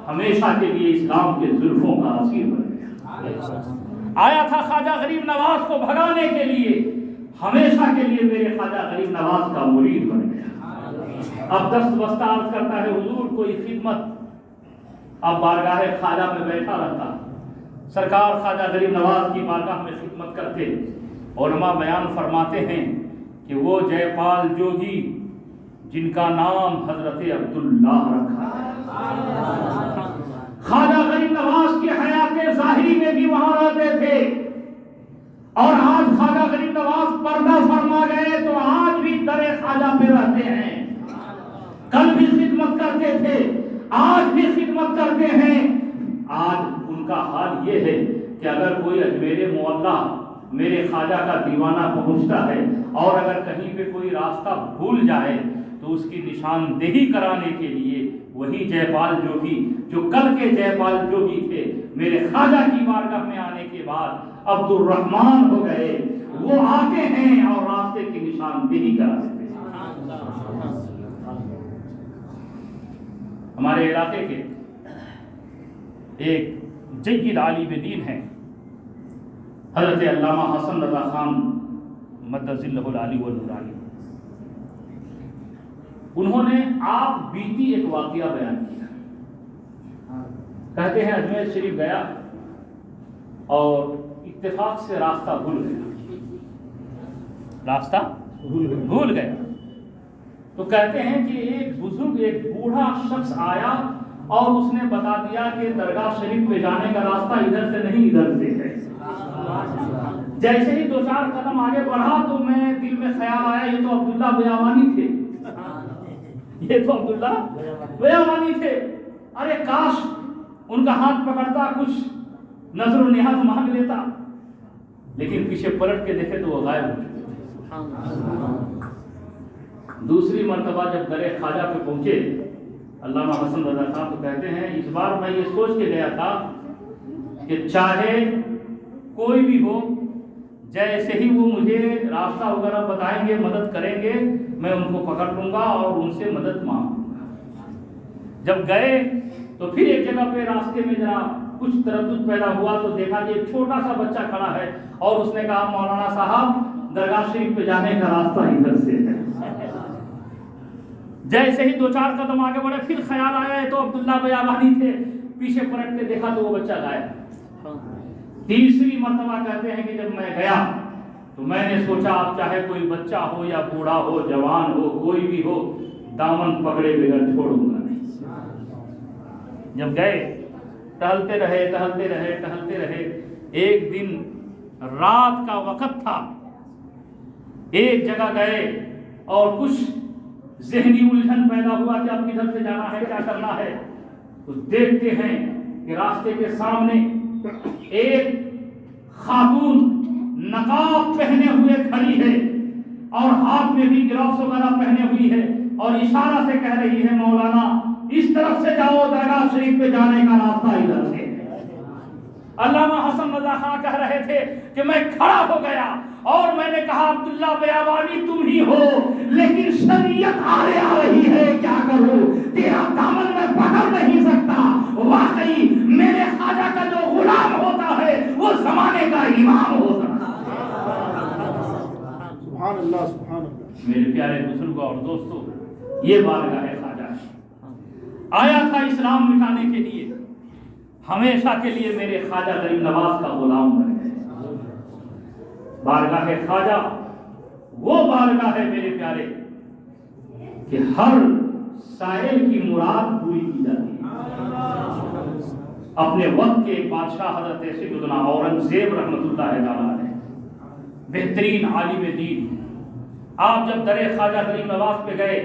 ہمیشہ کے لیے اسلام کے زلفوں کا اسیر بن گیا. آیا تھا خواجہ غریب نواز کو بھگانے کے لیے، ہمیشہ کے لیے میرے خواجہ غریب نواز کا مرید بن گیا. اب دست بستہ عرض کرتا ہے حضور کوئی خدمت. اب بارگاہ خواجہ میں بیٹھا رہتا، سرکار خواجہ غریب نواز کی بارگاہ میں خدمت کرتے. علماء بیان فرماتے ہیں کہ وہ جے پال جوگی جن کا نام حضرت عبداللہ رکھا ہے، خواجہ غریب نواز کی حیات ظاہری میں بھی وہاں رہتے تھے، اور آج خواجہ غریب نواز پردہ فرما گئے تو آج بھی در خواجہ پہ رہتے ہیں. کل بھی خدمت کرتے تھے، آج بھی خدمت کرتے ہیں. آج ان کا حال یہ ہے کہ اگر کوئی اجمیر معلیٰ میرے خواجہ کا دیوانہ پہنچتا ہے اور اگر کہیں پہ کوئی راستہ بھول جائے تو اس کی نشاندہی کرانے کے لیے وہی جے پال جوگی جو کل کے جے پال جوگی تھے میرے خواجہ کی بارگاہ میں آنے کے بعد عبد الرحمان ہو گئے، وہ آتے ہیں اور راستے کی نشاندہی کراتے ہیں. ہمارے علاقے کے ایک جید عالم دین ہیں حضرت علامہ حسن رضا خان مدد ذلہ العالی والنورانی. انہوں نے آپ بیتی ایک واقعہ بیان کیا. کہتے ہیں اجمیر شریف گیا اور اتفاق سے راستہ بھول گیا. تو کہتے ہیں کہ ایک بزرگ، ایک بوڑھا شخص آیا اور اس نے بتا دیا کہ درگاہ شریف پہ جانے کا راستہ ادھر سے نہیں ادھر سے ہے۔ جیسے ہی 2-4 قدم آگے بڑھا تو میں دل میں خیال آیا یہ تو عبداللہ بیابانی تھے، یہ تو عبداللہ بیابانی تھے، ارے کاش ان کا ہاتھ پکڑتا، کچھ نظر و نیاز مانگ لیتا، لیکن پیچھے پلٹ کے دیکھے تو وہ غائب ہو چکے۔ دوسری مرتبہ جب درے خواجہ پہ پہنچے علامہ حسن رضا خان تو کہتے ہیں اس بار میں یہ سوچ کے گیا تھا کہ چاہے کوئی بھی ہو، جیسے ہی وہ مجھے راستہ وغیرہ بتائیں گے، مدد کریں گے، میں ان کو پکڑ لوں گا اور ان سے مدد مانگوں گا۔ جب گئے تو پھر ایک جگہ پہ راستے میں ذرا کچھ تردد پیدا ہوا تو دیکھا کہ ایک چھوٹا سا بچہ کھڑا ہے اور اس نے کہا مولانا صاحب درگاہ شریف پہ جانے کا راستہ ادھر سے ہے۔ جیسے ہی 2-4 قدم آگے بڑھے پھر خیال آیا یہ تو عبداللہ بیابانی تھے، پیچھے پلٹ کے دیکھا تو وہ بچہ غائب۔ تیسری مرتبہ کہتے ہیں کہ جب میں گیا تو میں نے سوچا اب چاہے کوئی بچہ ہو یا بوڑھا ہو، جوان ہو، کوئی بھی ہو، دامن پکڑے بغیر چھوڑوں گا نہیں۔ جب گئے ٹہلتے رہے، ایک دن رات کا وقت تھا، ایک جگہ گئے اور کچھ ذہنی الجھن پیدا ہوا کہ اب کدھر سے جانا ہے، کیا کرنا ہے، تو دیکھتے ہیں کہ راستے کے سامنے ایک خاتون نقاب پہنے ہوئے کھڑی ہے اور ہاتھ میں بھی گلوز وغیرہ پہنے ہوئی ہے اور اشارہ سے کہہ رہی ہے مولانا اس طرف سے جاؤ، درگاہ شریف پہ جانے کا راستہ ادھر سے۔ علامہ حسن رضا خان کہہ رہے تھے کہ میں کھڑا ہو گیا اور میں نے کہا عبداللہ بیابانی تم ہی ہو، لیکن شریعت آگے آ رہی ہے، کیا کروں، تیرا دامن میں پکڑ نہیں سکتا۔ واقعی میرے خواجہ کا جو غلام ہوتا ہے وہ زمانے کا امام ہوتا ہے۔ سبحان اللہ، سبحان اللہ۔ میرے پیارے بزرگوں اور دوستوں، یہ بارگاہ خواجہ آیا تھا اسلام مٹانے کے لیے، ہمیشہ کے لیے میرے خواجہ غریب نواز کا غلام بن گئے۔ بارگاہ خواجہ وہ بارگاہ ہے میرے پیارے کہ ہر سائل کی مراد پوری کی جاتی ہے۔ اپنے وقت کے ایک بادشاہ حضرت سیدنا اورنگزیب رحمۃ اللہ تعالیٰ علیہ، بہترین عالم دین، آپ جب در خواجہ غریب نواز پہ گئے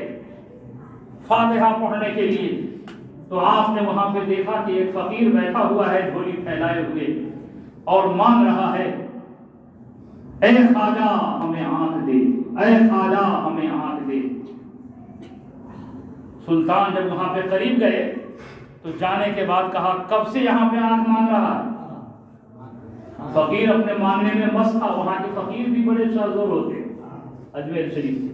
فاتحہ پڑھنے کے لیے تو آپ نے وہاں پہ دیکھا کہ ایک فقیر بیٹھا ہوا ہے جھولی پھیلائے ہوئے اور مانگ رہا ہے اے خواجہ ہمیں آنکھ دے، اے خواجہ ہمیں آنکھ دے۔ سلطان جب وہاں پہ قریب گئے تو جانے کے بعد کہا کب سے یہاں پہ آنکھ مانگ رہا ہے؟ فقیر اپنے مانگنے میں مست تھا، وہاں کے فقیر بھی بڑے شاذور ہوتے اجمیر شریف سے۔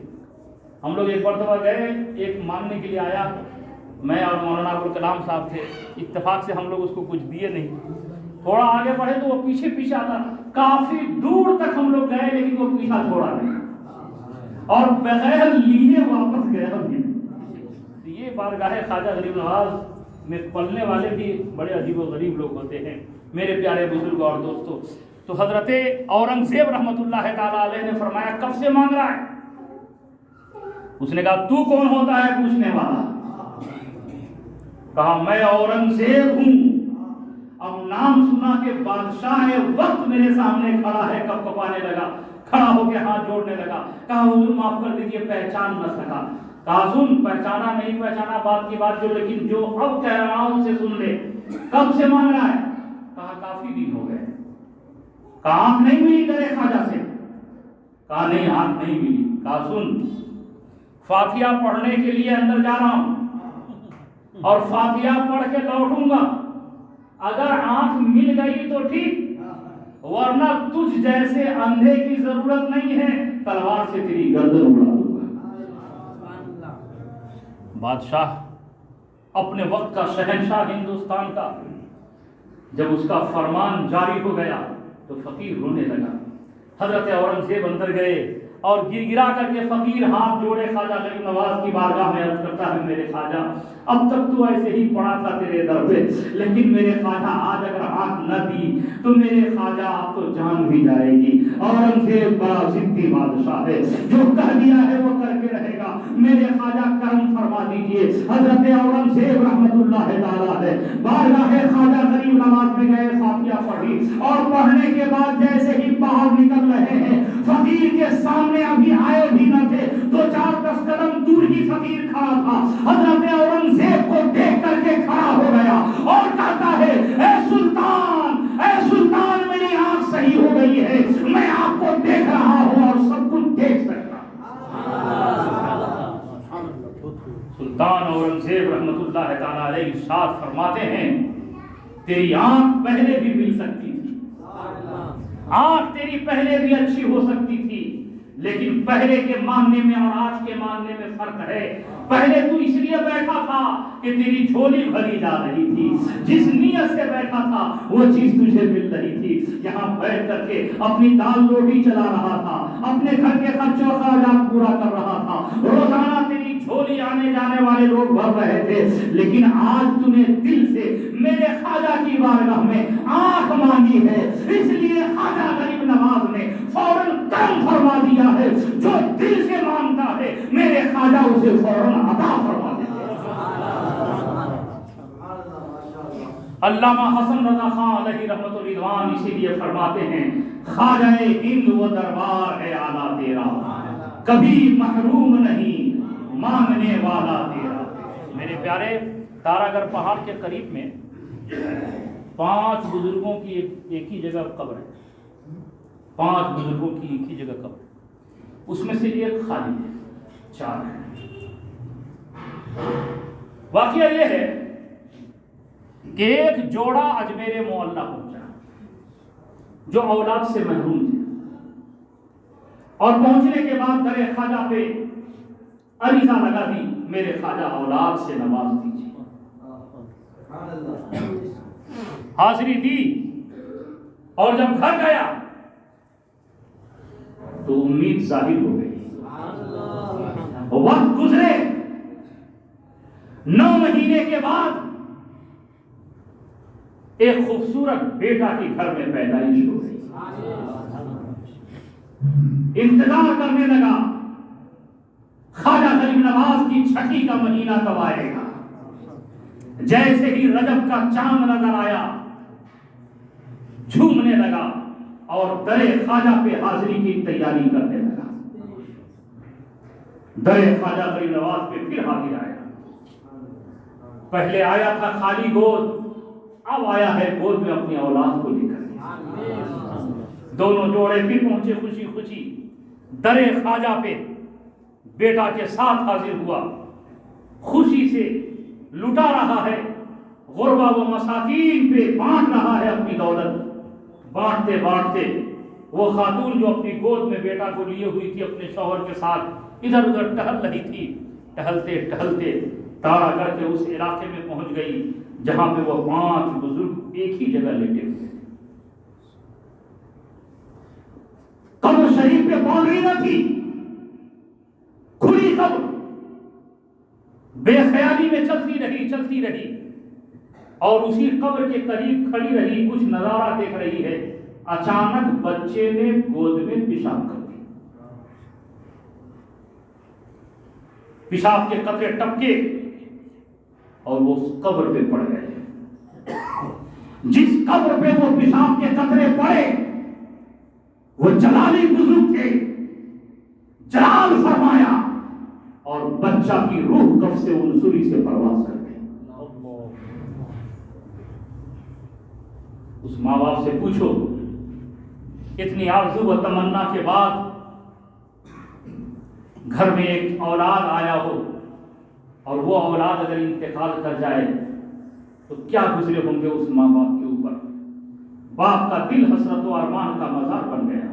ہم لوگ ایک مرتبہ گئے، ایک مانگنے کے لیے آیا، میں اور مولانا ابوالکلام صاحب تھے، اتفاق سے ہم لوگ اس کو کچھ دیے نہیں، تھوڑا آگے بڑھے تو وہ پیچھے پیچھے آتا، کافی دور تک ہم لوگ گئے لیکن وہ پیچھا چھوڑا نہیں اور بغیر لیے واپس گیا بھی۔ یہ بارگاہ خواجہ غریب نواز میں پلنے والے بھی بڑے عجیب و غریب لوگ ہوتے ہیں میرے پیارے بزرگ اور دوستوں۔ تو حضرت اورنگزیب رحمۃ اللہ تعالیٰ علیہ نے فرمایا کب سے مانگ رہا ہے؟ اس نے کہا تو کون ہوتا ہے پوچھنے والا؟ کہا میں اورنگزیب ہوں۔ اب نام سنا کہ بادشاہ وقت میرے سامنے کھڑا ہے، کب کپانے لگا، کھڑا ہو کے ہاتھ جوڑنے لگا، کہا حضور معاف کر دیجئے پہچان نہ سکا۔ کہا سن، پہچانا نہیں پہچانا بات کی بات جو، لیکن جو اب کہہ رہا ہوں اسے سن لے۔ کب سے مانگ رہا ہے؟ کہا کافی دن ہو گئے۔ کہا آنکھ نہیں ملی تیرے خواجہ سے؟ کہا نہیں آنکھ نہیں ملی۔ کہا سن، فاتحہ پڑھنے کے لیے اندر جا رہا ہوں اور فاتحہ پڑھ کے لوٹوں گا، اگر آنکھ مل گئی تو ٹھیک، ورنہ تجھ جیسے اندھے کی ضرورت نہیں ہے، تلوار سے تیری گردن اڑا دوں گا۔ بادشاہ اپنے وقت کا شہنشاہ ہندوستان کا جب اس کا فرمان جاری ہو گیا تو فقیر رونے لگا۔ حضرت اورنگزیب اندر گئے اور گر گرا کر کے فقیر ہاتھ جوڑے خواجہ غریب نواز کی بارگاہ میں عرض کرتا ہے میرے خواجہ اب تک تو ایسے ہی پڑا تھا تیرے در پہ، لیکن میرے خواجہ آج اگر آنکھ نہ دی تو میرے خواجہ اب تو جان بھی جائے گی۔ اورنگزیب بڑا ضدی بادشاہ ہے، جو کہہ دیا ہے وہ کر کے رہے گا، میرے خواجہ کرم فرما دیجئے۔ حضرت اورنگزیب رحمت اللہ تعالیٰ ہے بارگاہ خواجہ غریب نواز میں گئے، فاتحہ پڑھی اور پڑھنے کے بعد جیسے ہی باہر نکل رہے ہیں، فقیر کے سامنے ابھی آئے بھی نہ تھے، 2-4 قدم دور ہی فقیر کھڑا تھا۔ حضرت اورنگزیب کو دیکھ کر کے کھڑا ہو گیا اور کہتا ہے اے سلطان میری آنکھ صحیح ہو گئی ہے، میں آپ کو دیکھ رہا ہوں اور سب کچھ دیکھ سکتا ہوں۔ سلطان اورنگزیب رحمت اللہ تعالیٰ علیہ ارشاد فرماتے ہیں تیری آنکھ پہلے بھی مل سکتی تھی، آنکھ تیری پہلے بھی اچھی ہو سکتی تھی، لیکن پہلے کے ماننے میں اور آج کے ماننے میں فرق ہے۔ پہلے تو اس لیے بیٹھا تھا کہ تیری جھولی بھری جا رہی تھی، جس نیت سے بیٹھا تھا وہ چیز تجھے مل رہی تھی۔ یہاں بیٹھ کر کے اپنی دال روٹی چلا رہا تھا، اپنے گھر کے خرچوں کا اخراجات پورا کر رہا تھا، روزانہ تیری جھولی آنے جانے والے لوگ بھر رہے تھے، لیکن آج تو نے دل سے میرے خواجہ کی بارگاہ میں آنکھ مانگی ہے، اس لیے خواجہ غریب نواز نے فوراً کرم فرما دیا ہے۔ جو دل سے مانگتا ہے میرے خواجہ اسے فوراً عطا فرما دیتے ہیں۔ علامہ حسن رضا خان علیہ رحمت الرضوان اسی لیے فرماتے ہیں خواجہ ہند و دربار ہے اعلیٰ تیرا، کبھی محروم نہیں مانگنے والا تیرا۔ میرے پیارے، تارا گڑھ پہاڑ کے قریب میں 5 بزرگوں کی ایک ہی جگہ قبر ہے، 5 بزرگوں کی ایک ہی جگہ قبر ہے، اس میں سے ایک خالی ہے، 4 ہے۔ واقعہ یہ ہے کہ ایک جوڑا اجمیر معلیٰ پہنچا جو اولاد سے محروم تھے، اور پہنچنے کے بعد در خواجہ پہ عریضہ لگا دی میرے خواجہ اولاد سے نواز دیجیے۔ حاضری دی اور جب گھر گیا تو امید ظاہر ہو گئی۔ وقت گزرے، 9 مہینے کے بعد ایک خوبصورت بیٹا کی گھر میں پیدائش ہو گئی۔ انتظار کرنے لگا خواجہ غریب نواز کی چھٹی کا مہینہ کب آئے گا۔ جیسے ہی رجب کا چاند نظر آیا جھومنے لگا اور در خواجہ پہ حاضری کی تیاری کرنے لگا۔ در خواجہ غریب نواز پہ پھر حاضر آیا۔ پہلے آیا تھا خالی گود، اب آیا ہے گود میں اپنی اولاد کو لے کر۔ دونوں جوڑے پھر پہنچے خوشی خوشی در خواجہ پہ، بیٹا کے ساتھ حاضر ہوا، خوشی سے لٹا رہا ہے، غربا و مساکین پہ بانٹ رہا ہے اپنی دولت۔ بانٹتے بانٹتے وہ خاتون جو اپنی گود میں بیٹا کو لیے ہوئی تھی اپنے شوہر کے ساتھ ادھر ادھر ٹہل رہی تھی، ٹہلتے ٹہلتے تارا گڑھ کے اس علاقے میں پہنچ گئی جہاں پہ وہ 5 بزرگ ایک ہی جگہ لیٹے ہوئے تھے۔ قبر شریف پہ باؤنڈری نہ تھی، کھلی قبر، بے خیالی میں چلتی رہی اور اسی قبر کے قریب کھڑی رہی، کچھ نظارہ دیکھ رہی ہے۔ اچانک بچے نے گود میں پیشاب کر دیا، پیشاب کے قطرے ٹپکے اور وہ اس قبر پہ پڑ گئے۔ جس قبر پہ وہ پیشاب کے قطرے پڑے وہ جلالی بزرگ تھے، جلال فرمایا اور بچہ کی روح کف سے انصری سے پرواز کر گئی۔ اس ماں باپ سے پوچھو، اتنی آرزو و تمنا کے بعد گھر میں ایک اولاد آیا ہو اور وہ اولاد اگر انتقال کر جائے تو کیا گزرے ہوں گے اس ماں باپ کے اوپر۔ باپ کا دل حسرت و ارمان کا مزار بن گیا،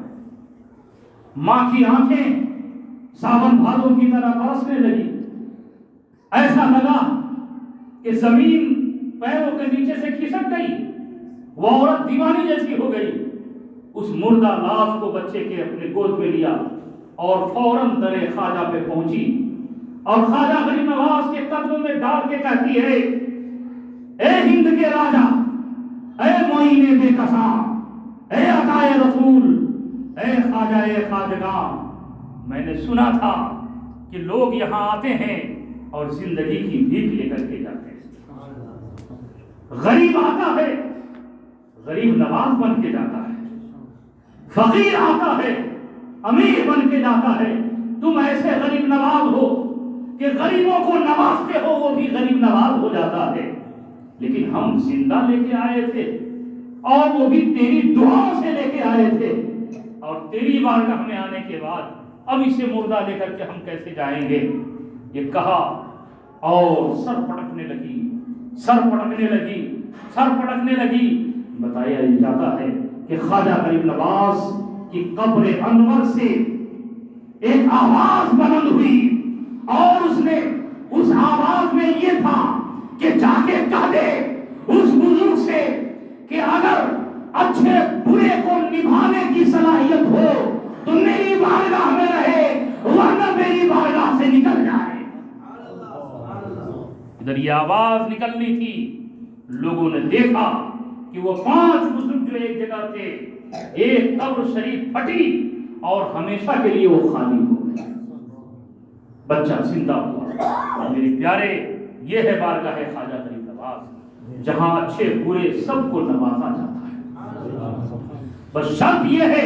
ماں کی آنکھیں ساون بھادوں کی طرح برسنے لگی، ایسا لگا کہ زمین پیروں کے نیچے سے کھسک گئی، وہ عورت دیوانی جیسی ہو گئی۔ اس مردہ لاش کو بچے کے اپنے گود میں لیا اور فوراً در خواجہ پہ پہنچی اور خواجہ غریب نواز کے قدموں میں ڈال کے کہتی ہے اے ہند کے راجا، اے معین بے کساں، اے عطائے رسول، اے خواجہ خواجگاں، میں نے سنا تھا کہ لوگ یہاں آتے ہیں اور زندگی کی بھیک لے کر کے جاتے ہیں. غریب آتا ہے غریب نواز بن کے جاتا ہے, فقیر آتا ہے امیر بن کے جاتا ہے. تم ایسے غریب نواز ہو کہ غریبوں کو نوازتے ہو, وہ بھی غریب نواز ہو جاتا ہے. لیکن ہم زندہ لے کے آئے تھے اور وہ بھی تیری دعاؤں سے لے کے آئے تھے, اور تیری بارگاہ میں آنے کے بعد اب اسے مردہ لے کر کے ہم کیسے جائیں گے. یہ کہا اور سر پٹکنے لگی, سر پٹکنے لگی, سر پٹکنے لگی. بتایا جاتا ہے کہ خواجہ غریب نواز کی قبر انور سے ایک آواز بلند ہوئی, اور اس نے اس آواز میں یہ تھا کہ جا کے کہہ دے اس بزرگ سے کہ اگر اچھے برے کو نبھانے کی صلاحیت ہو تو میری بارگاہ میں رہے, ورنہ میری بارگاہ سے نکل جائے. ادھر یہ آواز نکلنی تھی. لوگوں نے دیکھا کہ وہ 5 بزرگ جو ایک جگہ تھے, ایک قبر شریف پھٹی اور ہمیشہ کے لیے وہ خالی ہو گئی. بچہ زندہ ہوا. میرے پیارے, یہ ہے بارگاہ خواجہ غریب نواز, جہاں اچھے برے سب کو نوازا جاتا ہے. بس شرط یہ ہے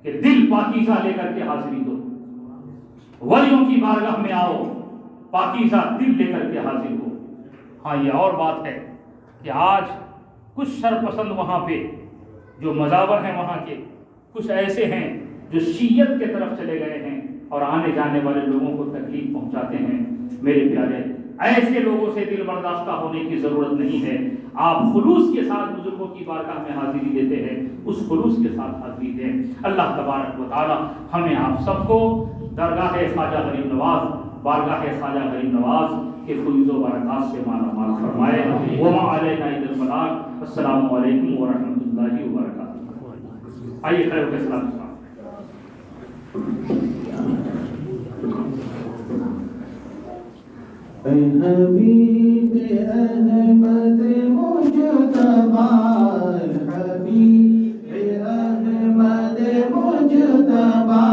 کہ دل پاکیزہ لے کر کے حاضری دو. ولیوں کی بارگاہ میں آؤ, پاکیزہ دل لے کر کے حاضر ہو. ہاں یہ اور بات ہے کہ آج کچھ شرپسند وہاں پہ جو مزاور ہیں وہاں کے, کچھ ایسے ہیں جو شیعت کے طرف چلے گئے ہیں اور آنے جانے والے لوگوں کو تکلیف پہنچاتے ہیں. میرے پیارے, ایسے لوگوں سے دل برداشتہ ہونے کی ضرورت نہیں ہے. آپ خلوص کے ساتھ بزرگوں کی بارگاہ میں حاضری دیتے ہیں, اس خلوص کے ساتھ حاضری دیں. اللہ تبارک و تعالی ہمیں آپ سب کو درگاہ خواجہ غریب نواز, بارگاہ خواجہ غریب نواز کے فیض و برکات سے مالا مال فرمائے. وما علینا الا البلاغ. السلام علیکم ورحمۃ اللہ وبرکاتہ. آئیے کھڑے ہو کے سلام. اے حبیب احمد مجتبی, حبیب